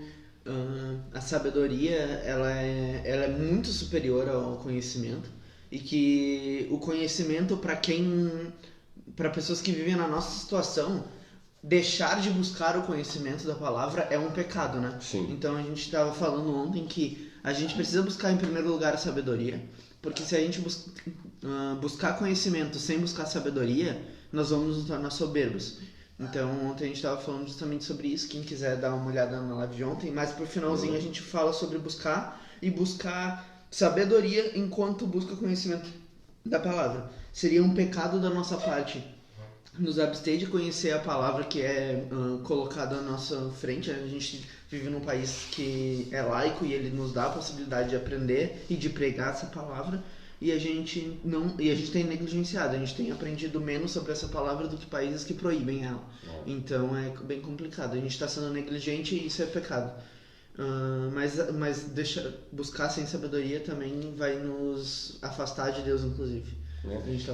a sabedoria ela é muito superior ao conhecimento, e que o conhecimento, para pessoas que vivem na nossa situação, deixar de buscar o conhecimento da palavra é um pecado, né? Sim. Então a gente estava falando ontem que a gente precisa buscar em primeiro lugar a sabedoria, porque se a gente buscar conhecimento sem buscar sabedoria, nós vamos nos tornar soberbos. Então ontem a gente estava falando justamente sobre isso, quem quiser dar uma olhada na live de ontem, mas pro finalzinho a gente fala sobre buscar sabedoria enquanto busca conhecimento da palavra. Seria um pecado da nossa parte nos abster de conhecer a palavra que é colocada à nossa frente. A gente vive num país que é laico e ele nos dá a possibilidade de aprender e de pregar essa palavra, e a gente tem negligenciado, a gente tem aprendido menos sobre essa palavra do que países que proíbem ela. Então é bem complicado, a gente está sendo negligente e isso é pecado. Mas buscar sem sabedoria também vai nos afastar de Deus, inclusive.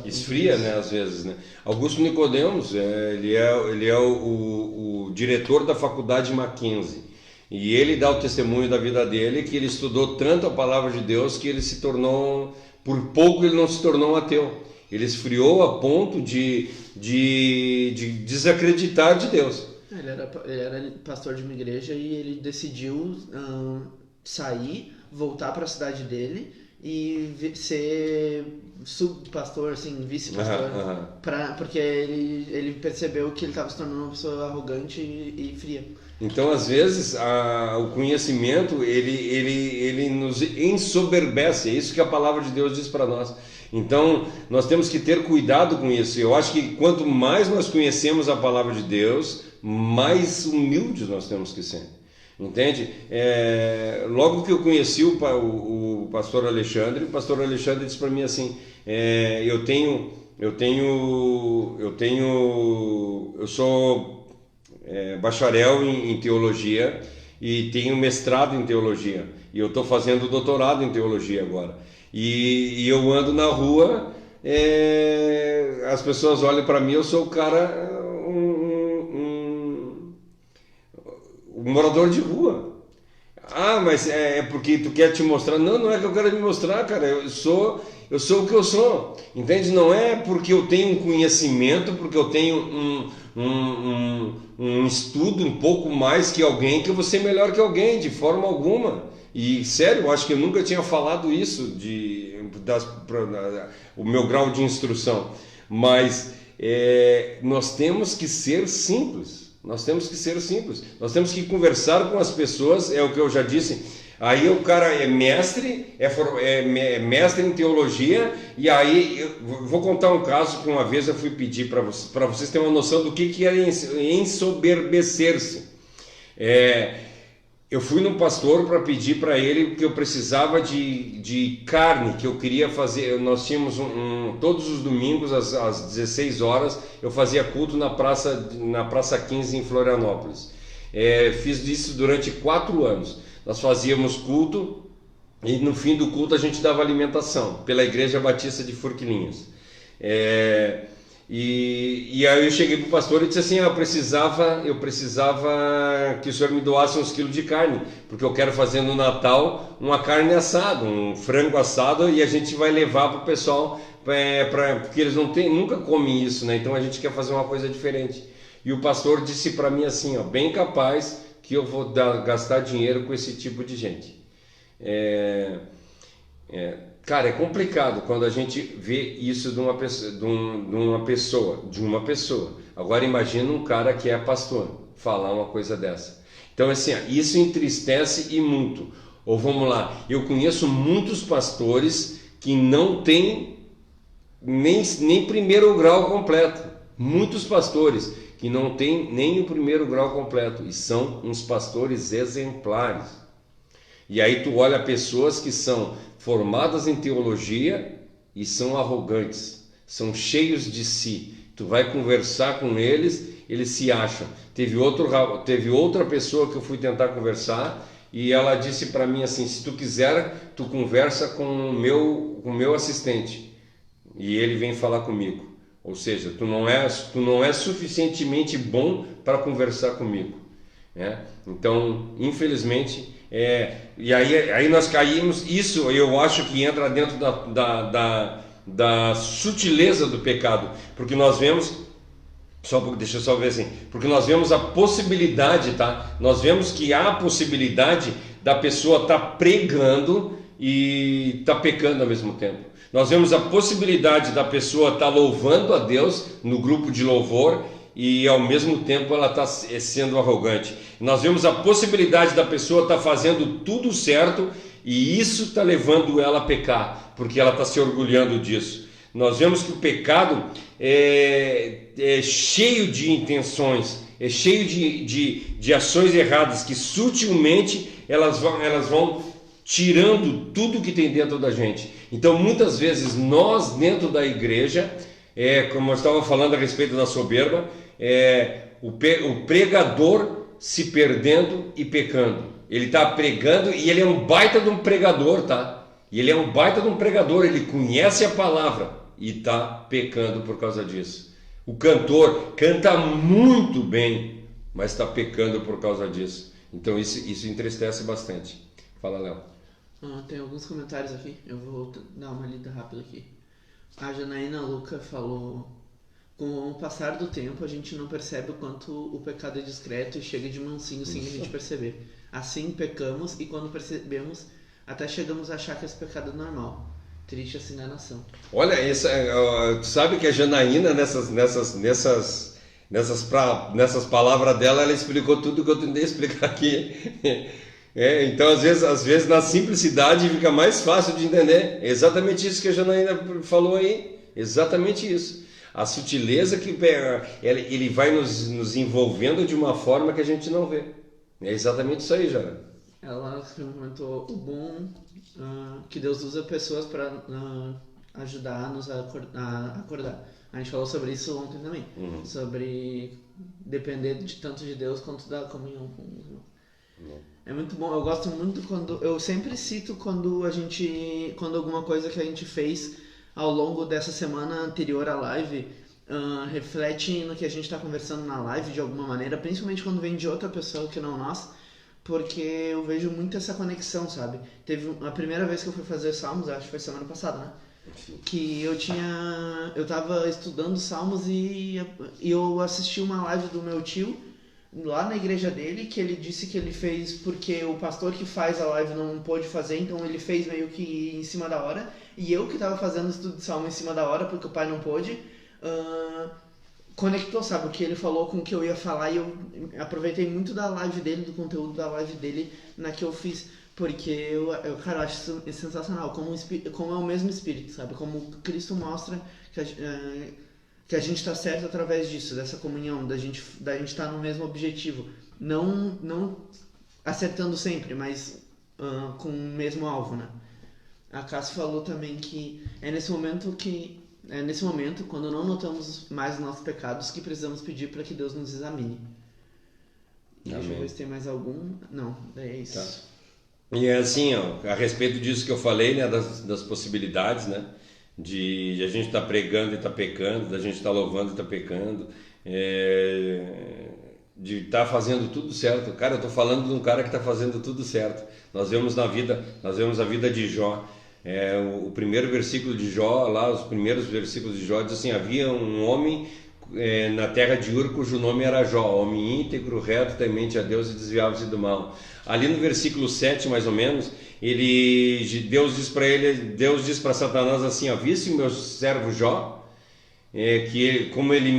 Esfria, né, às vezes, né? Augusto Nicodemos, ele é o diretor da faculdade Mackenzie, e ele dá o testemunho da vida dele, que ele estudou tanto a palavra de Deus que ele se tornou, por pouco ele não se tornou um ateu. Ele esfriou a ponto de desacreditar de Deus. Ele era pastor de uma igreja e ele decidiu sair, voltar para a cidade dele e ser subpastor, assim, vice-pastor, porque ele percebeu que ele estava se tornando uma pessoa arrogante e fria. Então, às vezes, o conhecimento, ele nos ensoberbece, é isso que a palavra de Deus diz para nós. Então, nós temos que ter cuidado com isso. Eu acho que quanto mais nós conhecemos a palavra de Deus, mais humildes nós temos que ser. Entende? Logo que eu conheci o pastor Alexandre, o pastor Alexandre disse para mim assim, eu sou bacharel em teologia e tenho mestrado em teologia, e eu estou fazendo doutorado em teologia agora, e eu ando na rua, as pessoas olham para mim, eu sou o cara, um morador de rua. Mas é porque tu quer te mostrar? Não é que eu quero me mostrar, cara. Eu sou o que eu sou. Entende? Não é porque eu tenho um conhecimento, porque eu tenho um estudo um pouco mais que alguém, que eu vou ser melhor que alguém, de forma alguma. E sério, eu acho que eu nunca tinha falado isso, o meu grau de instrução. Mas nós temos que ser simples. Nós temos que ser simples, nós temos que conversar com as pessoas, é o que eu já disse. Aí o cara é mestre, mestre em teologia, e aí eu vou contar um caso que uma vez eu fui pedir para vocês terem uma noção do que é ensoberbecer-se. Eu fui no pastor para pedir para ele que eu precisava de carne, que eu queria fazer. Nós tínhamos todos os domingos às 16 horas, eu fazia culto na Praça 15 em Florianópolis. Fiz isso durante 4 anos. Nós fazíamos culto e no fim do culto a gente dava alimentação pela Igreja Batista de Forquilinhas. E aí eu cheguei pro pastor e disse assim, eu precisava que o senhor me doasse uns quilos de carne, porque eu quero fazer no Natal uma carne assada, um frango assado, e a gente vai levar pro pessoal, porque eles nunca comem isso, né? Então a gente quer fazer uma coisa diferente. E o pastor disse para mim assim, bem capaz que eu vou gastar dinheiro com esse tipo de gente. Cara, é complicado quando a gente vê isso de uma pessoa. Agora imagina um cara que é pastor falar uma coisa dessa. Então assim, isso entristece e muito. Ou vamos lá, eu conheço muitos pastores que não têm nem primeiro grau completo. Muitos pastores que não têm nem o primeiro grau completo e são uns pastores exemplares. E aí tu olha pessoas que são formadas em teologia e são arrogantes, são cheios de si. Tu vai conversar com eles, eles se acham. Teve outra pessoa que eu fui tentar conversar e ela disse para mim assim: se tu quiser, tu conversa com o meu assistente e ele vem falar comigo. Ou seja, tu não é suficientemente bom para conversar comigo, né? Então, infelizmente, e aí nós caímos. Isso eu acho que entra dentro da sutileza do pecado, porque nós vemos, deixa eu só ver assim, porque nós vemos a possibilidade, tá? Nós vemos que há a possibilidade da pessoa estar pregando e estar pecando ao mesmo tempo. Nós vemos a possibilidade da pessoa estar louvando a Deus no grupo de louvor e ao mesmo tempo ela está sendo arrogante. Nós vemos a possibilidade da pessoa estar fazendo tudo certo e isso está levando ela a pecar, porque ela está se orgulhando disso. Nós vemos que o pecado é cheio de intenções, é cheio de ações erradas que sutilmente elas vão tirando tudo que tem dentro da gente. Então muitas vezes nós dentro da igreja, como eu estava falando a respeito da soberba, o pregador se perdendo e pecando. Ele está pregando e ele é um baita de um pregador, tá? E ele é um baita de um pregador, ele conhece a palavra e está pecando por causa disso. O cantor canta muito bem, mas está pecando por causa disso. Então isso entristece bastante. Fala, Léo. Tem alguns comentários aqui, eu vou dar uma lida rápida aqui. A Janaína Luca falou: com o passar do tempo a gente não percebe o quanto o pecado é discreto e chega de mansinho sem a gente perceber. Assim pecamos e quando percebemos até chegamos a achar que esse pecado é normal. Triste essa enganação. Olha, tu sabe que a Janaína nessas palavras dela, ela explicou tudo que eu tentei explicar aqui. Então às vezes na simplicidade fica mais fácil de entender. É exatamente isso que a Janaína falou aí, exatamente isso. A sutileza que ele vai nos envolvendo de uma forma que a gente não vê. É exatamente isso aí, Jana. Ela comentou o bom que Deus usa pessoas para ajudar-nos a acordar. A gente falou sobre isso ontem também, sobre depender tanto de Deus quanto da comunhão com os irmãos. É muito bom, eu gosto muito eu sempre cito quando alguma coisa que a gente fez ao longo dessa semana anterior à live reflete no que a gente está conversando na live de alguma maneira, principalmente quando vem de outra pessoa que não nós, porque eu vejo muito essa conexão, sabe? Teve a primeira vez que eu fui fazer Salmos, acho que foi semana passada, né? Sim. Que eu tava estudando Salmos e eu assisti uma live do meu tio lá na igreja dele, que ele disse que ele fez porque o pastor que faz a live não pôde fazer, então ele fez meio que em cima da hora, e eu que estava fazendo o estudo de Salmo em cima da hora porque o pai não pôde, conectou, sabe, o que ele falou com o que eu ia falar, e eu aproveitei muito da live dele, do conteúdo da live dele na que eu fiz, porque cara, eu acho isso sensacional, como é o mesmo Espírito, sabe, como Cristo mostra que a gente está certo através disso, dessa comunhão, da gente estar no mesmo objetivo, não acertando sempre, mas com o mesmo alvo, né? A Cássia falou também que é nesse momento, quando não notamos mais os nossos pecados, que precisamos pedir para que Deus nos examine. Deixa eu ver se tem mais algum. Não, é isso. Tá. E é assim, a respeito disso que eu falei, né, das possibilidades, né? De a gente estar pregando e estar pecando, da gente estar louvando e estar pecando, de estar fazendo tudo certo. Cara, eu estou falando de um cara que está fazendo tudo certo. Nós vemos a vida de Jó. O primeiro versículo de Jó, lá os primeiros versículos de Jó diz assim: havia um homem na terra de Ur cujo nome era Jó, homem íntegro, reto, temente a Deus e desviava-se do mal. Ali no versículo 7 mais ou menos, Deus diz para Satanás assim: viste o meu servo Jó, como ele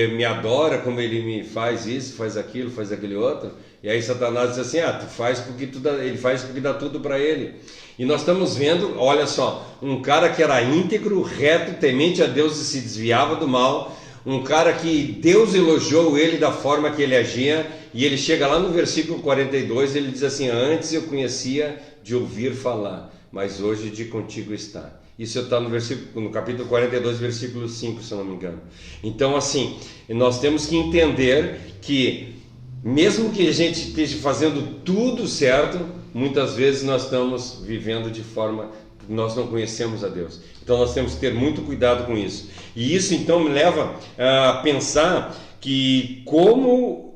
me adora, como ele me faz isso, faz aquilo, faz aquele outro. E aí Satanás diz assim: tu faz porque ele faz porque dá tudo para ele. E nós estamos vendo, olha só, um cara que era íntegro, reto, temente a Deus e se desviava do mal, Um cara que Deus elogiou ele da forma que ele agia, e ele chega lá no versículo 42, ele diz assim: antes eu conhecia de ouvir falar, mas hoje de contigo está. Isso está no capítulo 42, versículo 5, se eu não me engano. Então, assim, nós temos que entender que, mesmo que a gente esteja fazendo tudo certo, muitas vezes nós estamos vivendo de forma que nós não conhecemos a Deus. Então, nós temos que ter muito cuidado com isso. E isso, então, me leva a pensar que como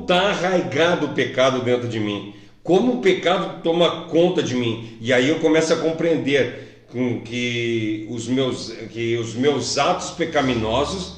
está arraigado o pecado dentro de mim, como o pecado toma conta de mim. E aí eu começo a compreender que os meus atos pecaminosos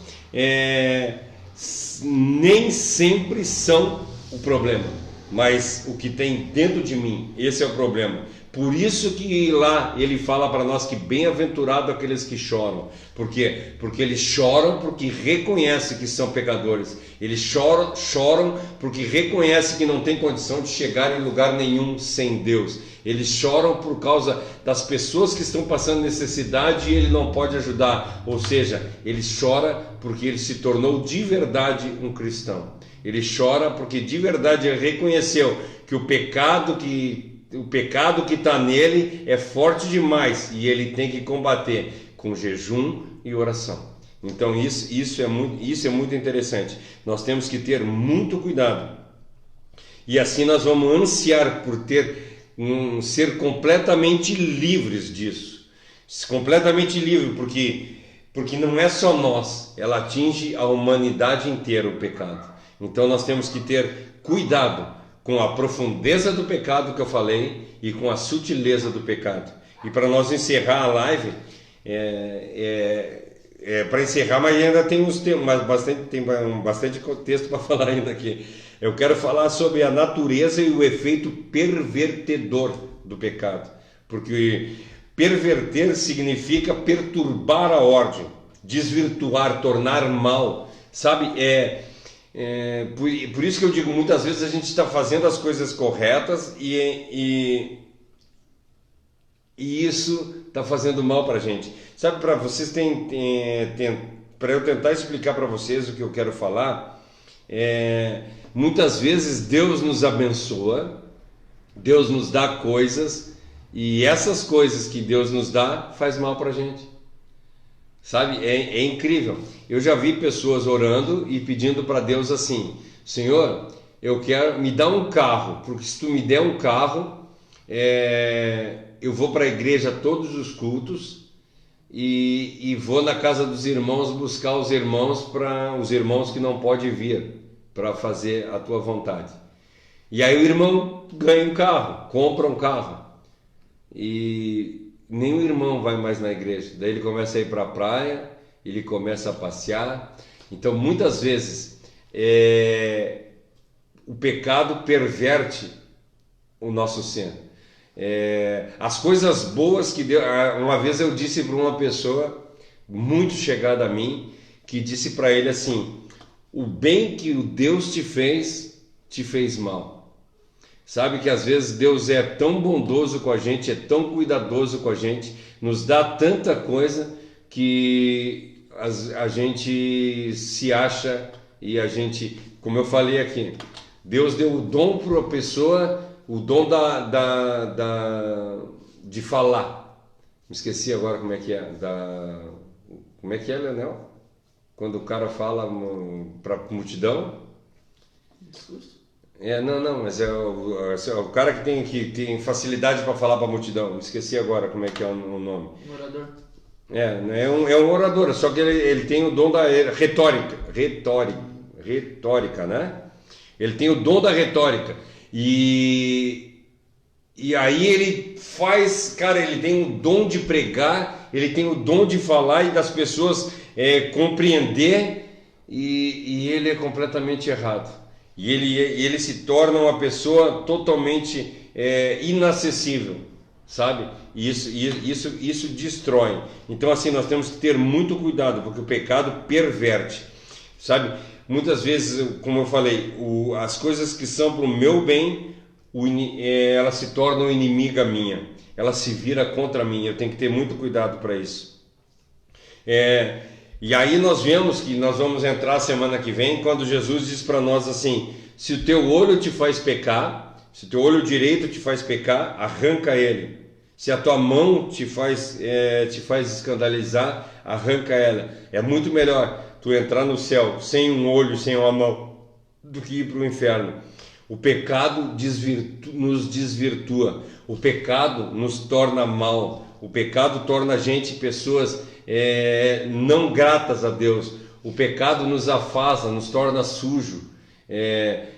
nem sempre são o problema, mas o que tem dentro de mim, esse é o problema. Por isso que lá ele fala para nós que bem-aventurado aqueles que choram. Por quê? Porque eles choram porque reconhecem que são pecadores. Eles choram porque reconhecem que não tem condição de chegar em lugar nenhum sem Deus. Eles choram por causa das pessoas que estão passando necessidade e ele não pode ajudar. Ou seja, ele chora porque ele se tornou de verdade um cristão. Ele chora porque de verdade ele reconheceu que o pecado que está nele é forte demais e ele tem que combater com jejum e oração. Então isso é muito interessante. Nós temos que ter muito cuidado. E assim nós vamos ansiar por ser completamente livres disso. Completamente livre, porque não é só nós, ela atinge a humanidade inteira, o pecado. Então nós temos que ter cuidado com a profundeza do pecado que eu falei e com a sutileza do pecado. E para nós encerrar a live, para encerrar, mas ainda tem bastante texto para falar ainda aqui. Eu quero falar sobre a natureza e o efeito pervertedor do pecado. Porque perverter significa perturbar a ordem, desvirtuar, tornar mal. Sabe, por isso que eu digo, muitas vezes a gente está fazendo as coisas corretas e isso está fazendo mal para a gente. Sabe, para vocês para eu tentar explicar para vocês o que eu quero falar, muitas vezes Deus nos abençoa, Deus nos dá coisas e essas coisas que Deus nos dá faz mal para a gente. Sabe, é incrível. Eu já vi pessoas orando e pedindo para Deus assim: Senhor, eu quero, me dá um carro, porque se tu me der um carro, eu vou para a igreja todos os cultos e vou na casa dos irmãos buscar os irmãos que não podem vir para fazer a tua vontade. E aí o irmão ganha um carro, compra um carro e nenhum irmão vai mais na igreja. Daí ele começa a ir para a praia, ele começa a passear. Então muitas vezes o pecado perverte o nosso ser. As coisas boas que Deus... Uma vez eu disse para uma pessoa muito chegada a mim, que disse para ele assim: o bem que o Deus te fez mal. Sabe que às vezes Deus é tão bondoso com a gente, é tão cuidadoso com a gente, nos dá tanta coisa que a gente se acha e a gente, como eu falei aqui, Deus deu o dom para a pessoa, o dom de falar. Me esqueci agora como é que é. Como é que é, Leonel? Quando o cara fala para a multidão? Discurso. Não, mas é o cara que tem facilidade para falar para a multidão. Me esqueci agora como é que é o nome. Um orador. É um orador, só que ele tem o dom da retórica, né? Ele tem o dom da retórica. E aí ele faz, cara, ele tem o dom de pregar, ele tem o dom de falar e das pessoas compreender, e ele é completamente errado. E ele se torna uma pessoa totalmente inacessível, sabe? E isso destrói. Então assim, nós temos que ter muito cuidado, porque o pecado perverte, sabe? Muitas vezes, como eu falei, as coisas que são para o meu bem, elas se tornam inimiga minha, ela se vira contra mim. Eu tenho que ter muito cuidado para isso. E aí nós vemos que nós vamos entrar semana que vem, quando Jesus diz para nós assim: se o teu olho te faz pecar, se o teu olho direito te faz pecar, arranca ele. Se a tua mão te faz escandalizar, arranca ela. É muito melhor tu entrar no céu sem um olho, sem uma mão, do que ir para o inferno. O pecado nos desvirtua, o pecado nos torna mal, o pecado torna a gente pessoas não gratas a Deus, o pecado nos afasta, nos torna sujo.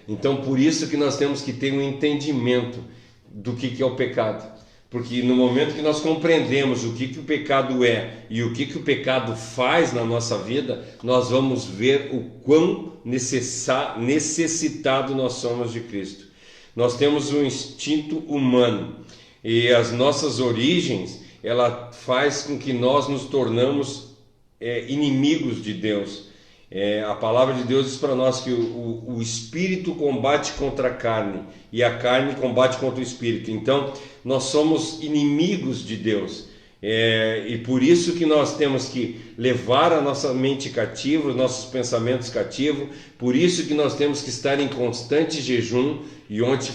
Então por isso que nós temos que ter um entendimento do que é o pecado, porque no momento que nós compreendemos o que o pecado é e o que o pecado faz na nossa vida, nós vamos ver o quão necessitado nós somos de Cristo. Nós temos um instinto humano e as nossas origens, ela faz com que nós nos tornamos inimigos de Deus. A palavra de Deus diz para nós que o espírito combate contra a carne e a carne combate contra o espírito. Então nós somos inimigos de Deus, e por isso que nós temos que levar a nossa mente cativa, os nossos pensamentos cativos. Por isso que nós temos que estar em constante jejum. E ontem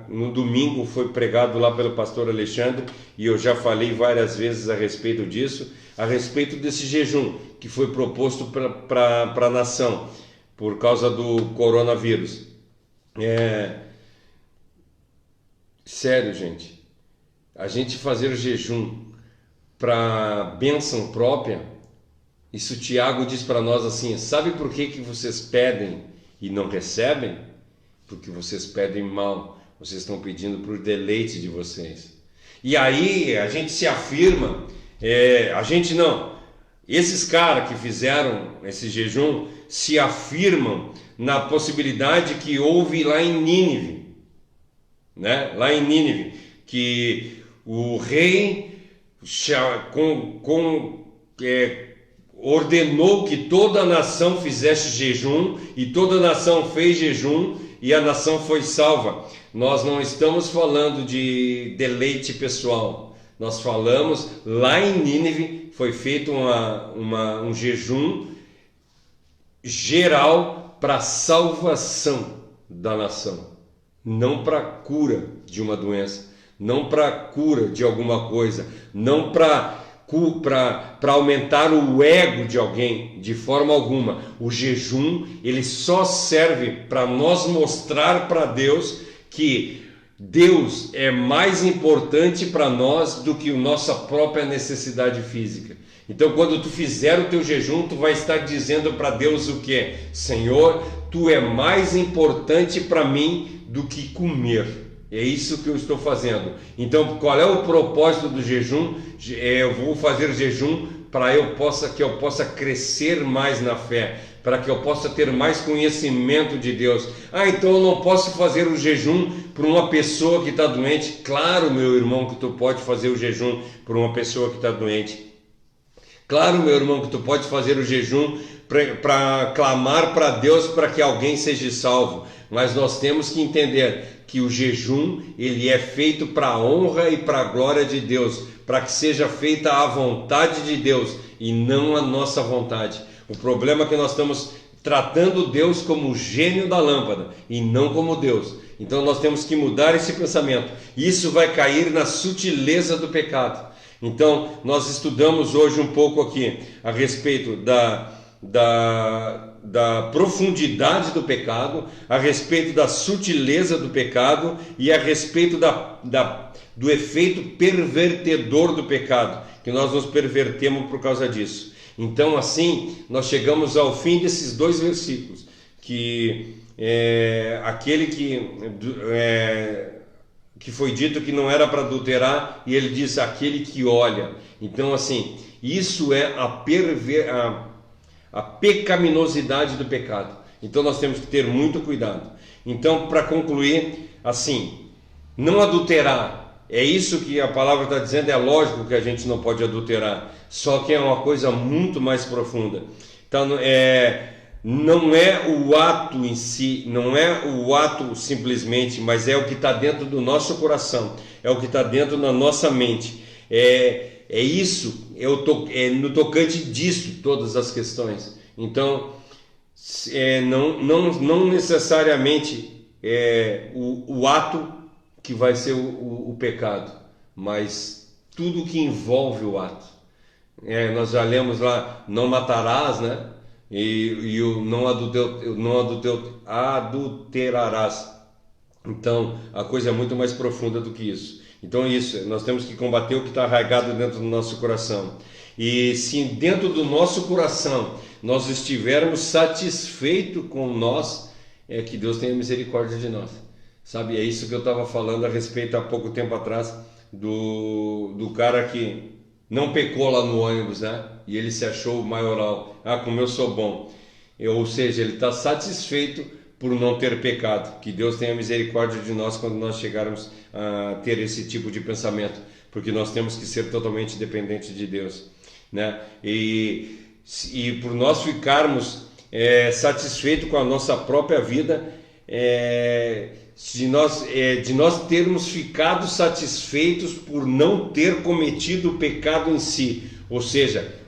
no domingo foi pregado lá pelo pastor Alexandre, e eu já falei várias vezes a respeito disso, a respeito desse jejum que foi proposto para a nação por causa do coronavírus. Sério, gente, a gente fazer o jejum para bênção própria, isso Tiago diz para nós assim: sabe por que vocês pedem e não recebem? Porque vocês pedem mal, vocês estão pedindo por deleite de vocês. E aí a gente se afirma, esses caras que fizeram esse jejum se afirmam na possibilidade que houve lá em Nínive, né? Lá em Nínive, que o rei ordenou que toda a nação fizesse jejum, e toda a nação fez jejum, e a nação foi salva. Nós não estamos falando de deleite pessoal, nós falamos lá em Nínive foi feito um jejum geral para a salvação da nação, não para a cura de uma doença, não para a cura de alguma coisa, não para aumentar o ego de alguém, de forma alguma. O jejum, ele só serve para nós mostrar para Deus que Deus é mais importante para nós do que a nossa própria necessidade física. Então quando tu fizer o teu jejum, tu vai estar dizendo para Deus o quê? Senhor, tu é mais importante para mim do que comer. É isso que eu estou fazendo. Então, qual é o propósito do jejum? Eu vou fazer jejum para que eu possa crescer mais na fé, para que eu possa ter mais conhecimento de Deus. Então eu não posso fazer o jejum para uma pessoa que está doente. Claro, meu irmão, que tu pode fazer o jejum para uma pessoa que está doente. Claro, meu irmão, que tu pode fazer o jejum para clamar para Deus para que alguém seja salvo. Mas nós temos que entender que o jejum, ele é feito para a honra e para a glória de Deus, para que seja feita a vontade de Deus e não a nossa vontade. O problema é que nós estamos tratando Deus como o gênio da lâmpada e não como Deus. Então nós temos que mudar esse pensamento. Isso vai cair na sutileza do pecado. Então nós estudamos hoje um pouco aqui a respeito da profundidade do pecado, a respeito da sutileza do pecado e a respeito do efeito pervertedor do pecado, que nós nos pervertemos por causa disso. Então assim, nós chegamos ao fim desses 2 versículos, que aquele que foi dito que não era para adulterar, e ele diz aquele que olha. Então assim, isso é a pecaminosidade do pecado. Então nós temos que ter muito cuidado. Então, para concluir, assim, não adulterar, é isso que a palavra está dizendo. É lógico que a gente não pode adulterar, só que é uma coisa muito mais profunda. Então não é o ato em si, não é o ato simplesmente, mas é o que está dentro do nosso coração, é o que está dentro da nossa mente. É isso no tocante disso todas as questões. Então, não necessariamente o ato que vai ser o pecado, mas tudo que envolve o ato. Nós já lemos lá, não matarás, né? E o não adulterarás. Então, a coisa é muito mais profunda do que isso. Então, nós temos que combater o que está arraigado dentro do nosso coração. E se dentro do nosso coração nós estivermos satisfeitos com nós, é que Deus tenha misericórdia de nós. Sabe, é isso que eu estava falando a respeito há pouco tempo atrás do cara que não pecou lá no ônibus, né? E ele se achou maioral. Como eu sou bom. Ou seja, ele está satisfeito por não ter pecado. Que Deus tenha misericórdia de nós quando nós chegarmos a ter esse tipo de pensamento, porque nós temos que ser totalmente dependentes de Deus, né? E por nós ficarmos satisfeitos com a nossa própria vida, de nós termos ficado satisfeitos por não ter cometido o pecado em si, ou seja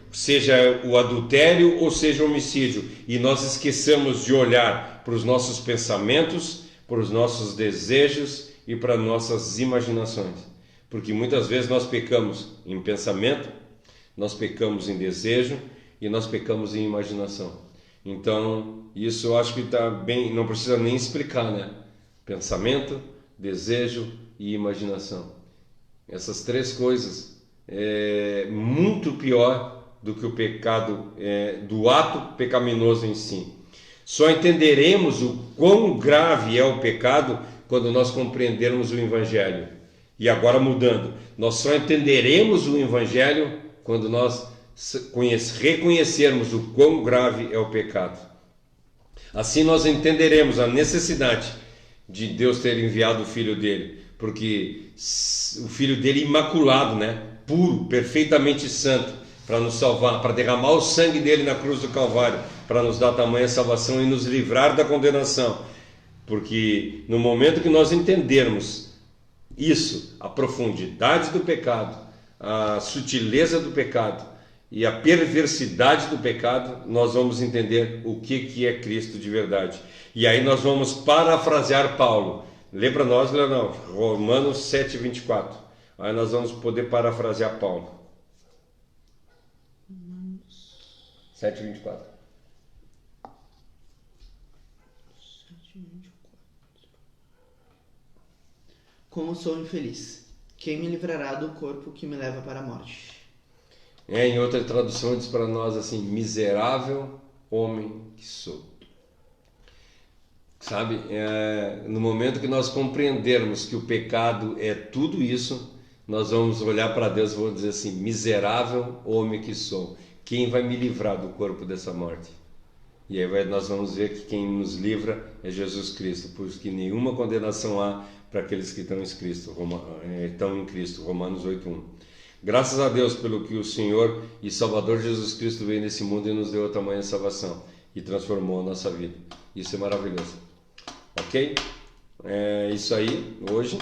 o adultério ou seja o homicídio, e nós esqueçamos de olhar para os nossos pensamentos, para os nossos desejos e para nossas imaginações, porque muitas vezes nós pecamos em pensamento, nós pecamos em desejo e nós pecamos em imaginação. Então isso eu acho que está bem, não precisa nem explicar, né? Pensamento, desejo e imaginação, essas três coisas é muito pior do que o pecado, do ato pecaminoso em si. Só entenderemos o quão grave é o pecado quando nós compreendermos o Evangelho. E agora mudando, nós só entenderemos o Evangelho quando nós reconhecermos o quão grave é o pecado. Assim nós entenderemos a necessidade de Deus ter enviado o Filho dele, porque o Filho dele imaculado, né? Puro, perfeitamente santo, para nos salvar, para derramar o sangue dele na cruz do Calvário, para nos dar tamanha salvação e nos livrar da condenação. Porque no momento que nós entendermos isso, a profundidade do pecado, a sutileza do pecado e a perversidade do pecado, nós vamos entender o que é Cristo de verdade. E aí nós vamos parafrasear Paulo. Lê para nós, Leonel, Romanos 7:24. Aí nós vamos poder parafrasear Paulo. 7:24. Como sou infeliz, quem me livrará do corpo que me leva para a morte? Em outra tradução diz para nós assim: miserável homem que sou. Sabe, no momento que nós compreendermos que o pecado é tudo isso, nós vamos olhar para Deus e vamos dizer assim: miserável homem que sou, quem vai me livrar do corpo dessa morte? E aí nós vamos ver que quem nos livra é Jesus Cristo, porque nenhuma condenação há para aqueles que estão em Cristo, Romanos 8:1. Graças a Deus pelo que o Senhor e Salvador Jesus Cristo veio nesse mundo e nos deu a tamanha salvação e transformou a nossa vida. Isso é maravilhoso. Ok? É isso aí, hoje.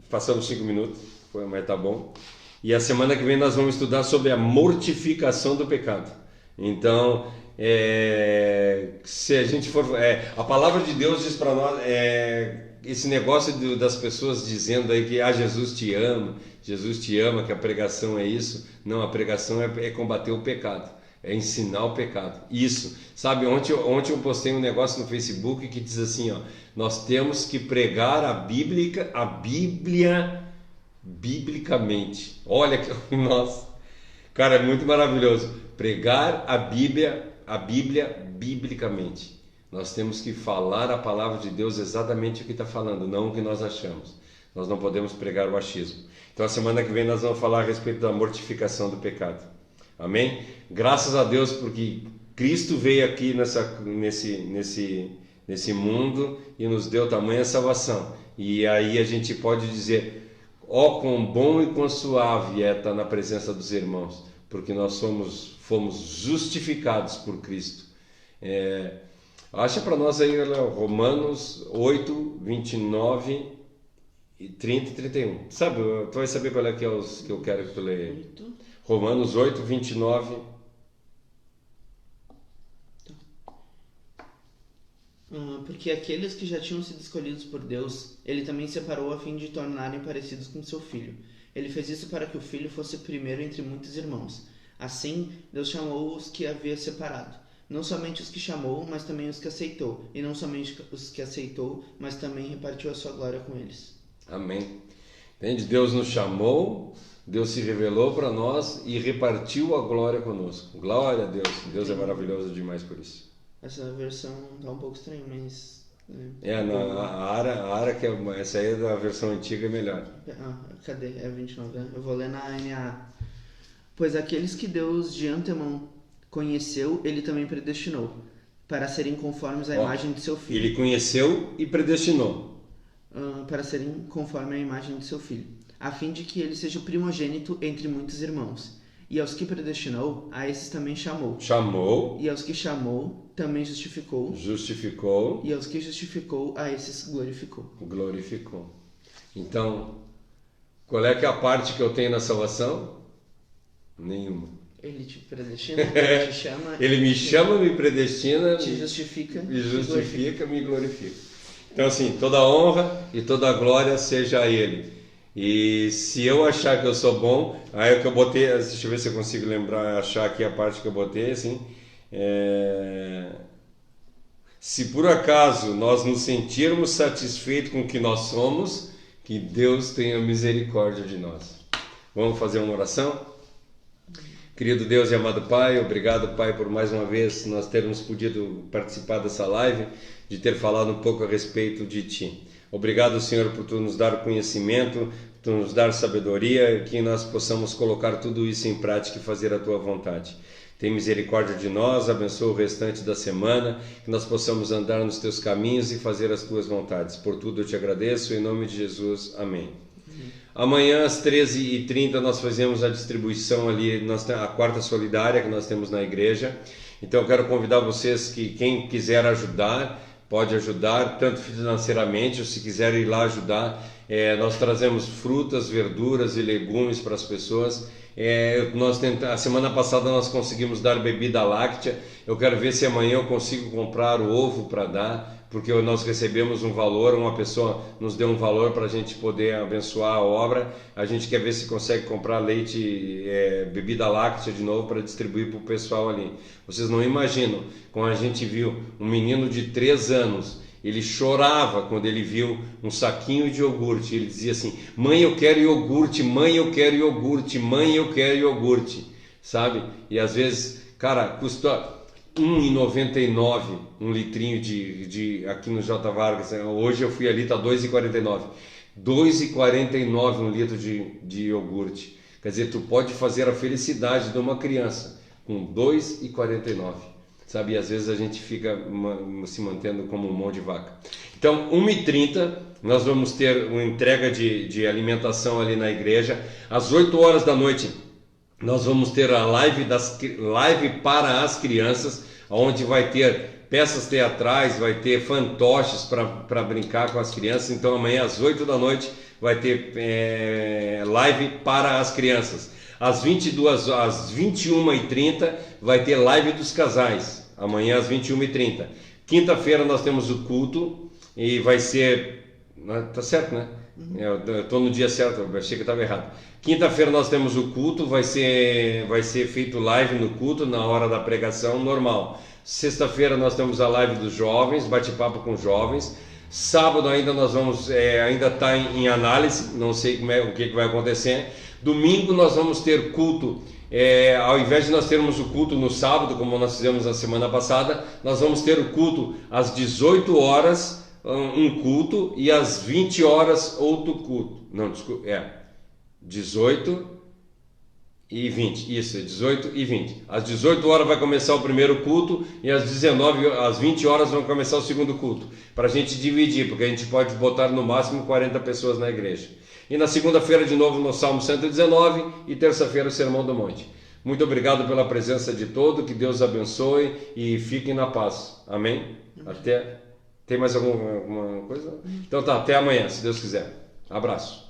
Passamos 5 minutos, mas tá bom. E a semana que vem nós vamos estudar sobre a mortificação do pecado. Então, se a gente for... a palavra de Deus diz para nós... esse negócio das pessoas dizendo aí que Jesus te ama, que a pregação é isso. Não, a pregação é combater o pecado, é ensinar o pecado. Isso, sabe, ontem eu postei um negócio no Facebook que diz assim, ó: nós temos que pregar a Bíblia biblicamente. Olha que nossa, cara, é muito maravilhoso pregar a Bíblia biblicamente. Nós temos que falar a palavra de Deus exatamente o que está falando, não o que nós achamos. Nós não podemos pregar o achismo. Então a semana que vem nós vamos falar a respeito da mortificação do pecado. Amém? Graças a Deus porque Cristo veio aqui nesse mundo e nos deu tamanha salvação. E aí a gente pode dizer: ó, quão bom e quão suave é estar na presença dos irmãos, porque nós fomos justificados por Cristo. Acha para nós aí, Romanos 8:29 e 30 e 31. Sabe, tu vai saber qual é que é os que eu quero que tu leia. 8. Romanos 8, 29. Porque aqueles que já tinham sido escolhidos por Deus, ele também separou a fim de tornarem parecidos com seu filho. Ele fez isso para que o filho fosse primeiro entre muitos irmãos. Assim, Deus chamou os que havia separado. Não somente os que chamou, mas também os que aceitou. E não somente os que aceitou, mas também repartiu a sua glória com eles. Amém. Entende? Deus nos chamou, Deus se revelou para nós e repartiu a glória conosco. Glória a Deus. Deus é maravilhoso demais por isso. Essa versão tá um pouco estranha, mas... A Ara que é essa aí é da versão antiga é melhor. Cadê? É 29, né? Eu vou ler na NAA. Pois aqueles que Deus de antemão conheceu, ele também predestinou, para serem conformes à imagem de seu filho. Ele conheceu e predestinou. Para serem conforme à imagem de seu filho, a fim de que ele seja o primogênito entre muitos irmãos. E aos que predestinou, a esses também chamou. Chamou. E aos que chamou, também justificou. Justificou. E aos que justificou, a esses glorificou. Glorificou. Então, qual é que é a parte que eu tenho na salvação? Nenhuma. Ele te predestina, ele te chama. Ele me chama, me predestina, te justifica, me justifica, me glorifica. Então, assim, toda honra e toda glória seja a Ele. E se eu achar que eu sou bom, aí é o que eu botei, deixa eu ver se eu consigo lembrar, achar aqui a parte que eu botei, assim. Se por acaso nós nos sentirmos satisfeitos com o que nós somos, que Deus tenha misericórdia de nós. Vamos fazer uma oração? Querido Deus e amado Pai, obrigado, Pai, por mais uma vez nós termos podido participar dessa live, de ter falado um pouco a respeito de Ti. Obrigado, Senhor, por Tu nos dar conhecimento, Tu nos dar sabedoria, que nós possamos colocar tudo isso em prática e fazer a Tua vontade. Tem misericórdia de nós, abençoa o restante da semana, que nós possamos andar nos Teus caminhos e fazer as Tuas vontades. Por tudo eu Te agradeço, em nome de Jesus. Amém. Amanhã às 13h30 nós fazemos a distribuição ali, a quarta solidária que nós temos na igreja. Então eu quero convidar vocês que quem quiser ajudar, pode ajudar, tanto financeiramente, ou se quiser ir lá ajudar. Nós trazemos frutas, verduras e legumes para as pessoas. A semana passada nós conseguimos dar bebida láctea. Eu quero ver se amanhã eu consigo comprar o ovo para dar, porque nós recebemos um valor, uma pessoa nos deu um valor para a gente poder abençoar a obra. A gente quer ver se consegue comprar leite, bebida láctea de novo para distribuir para o pessoal ali. Vocês não imaginam, quando a gente viu um menino de 3 anos, ele chorava quando ele viu um saquinho de iogurte. Ele dizia assim: mãe, eu quero iogurte, mãe, eu quero iogurte, mãe, eu quero iogurte, sabe? E às vezes, cara, custa R$1,99 um litrinho aqui no J. Vargas. Hoje eu fui ali, está R$2,49. R$2,49 um litro de iogurte. Quer dizer, tu pode fazer a felicidade de uma criança com R$2,49. Sabe, e às vezes a gente fica se mantendo como um mão de vaca. Então, 1h30, nós vamos ter uma entrega de alimentação ali na igreja. Às 8 horas da noite, nós vamos ter a live para as crianças, onde vai ter peças teatrais, vai ter fantoches para brincar com as crianças. Então, amanhã às 8 da noite vai ter live para as crianças. Às 21h30 vai ter live dos casais, amanhã às 21h30. Quinta-feira nós temos o culto e vai ser... Tá certo, né? Eu estou no dia certo, eu achei que estava errado. Quinta-feira nós temos o culto, vai ser feito live no culto na hora da pregação normal. Sexta-feira nós temos a live dos jovens, bate-papo com jovens. Sábado ainda nós vamos, ainda está em análise, não sei o que vai acontecer. Domingo nós vamos ter culto, ao invés de nós termos o culto no sábado, como nós fizemos na semana passada, nós vamos ter o culto às 18 horas, um culto, e às 20 horas outro culto. Não, desculpa, 18 e 20, isso, 18 e 20. Às 18 horas vai começar o primeiro culto e às 20 horas vai começar o segundo culto, para a gente dividir, porque a gente pode botar no máximo 40 pessoas na igreja. E na segunda-feira de novo no Salmo 119 e terça-feira o Sermão do Monte. Muito obrigado pela presença de todos, que Deus abençoe e fiquem na paz. Amém? Tem mais alguma coisa? Então tá, até amanhã, se Deus quiser. Abraço.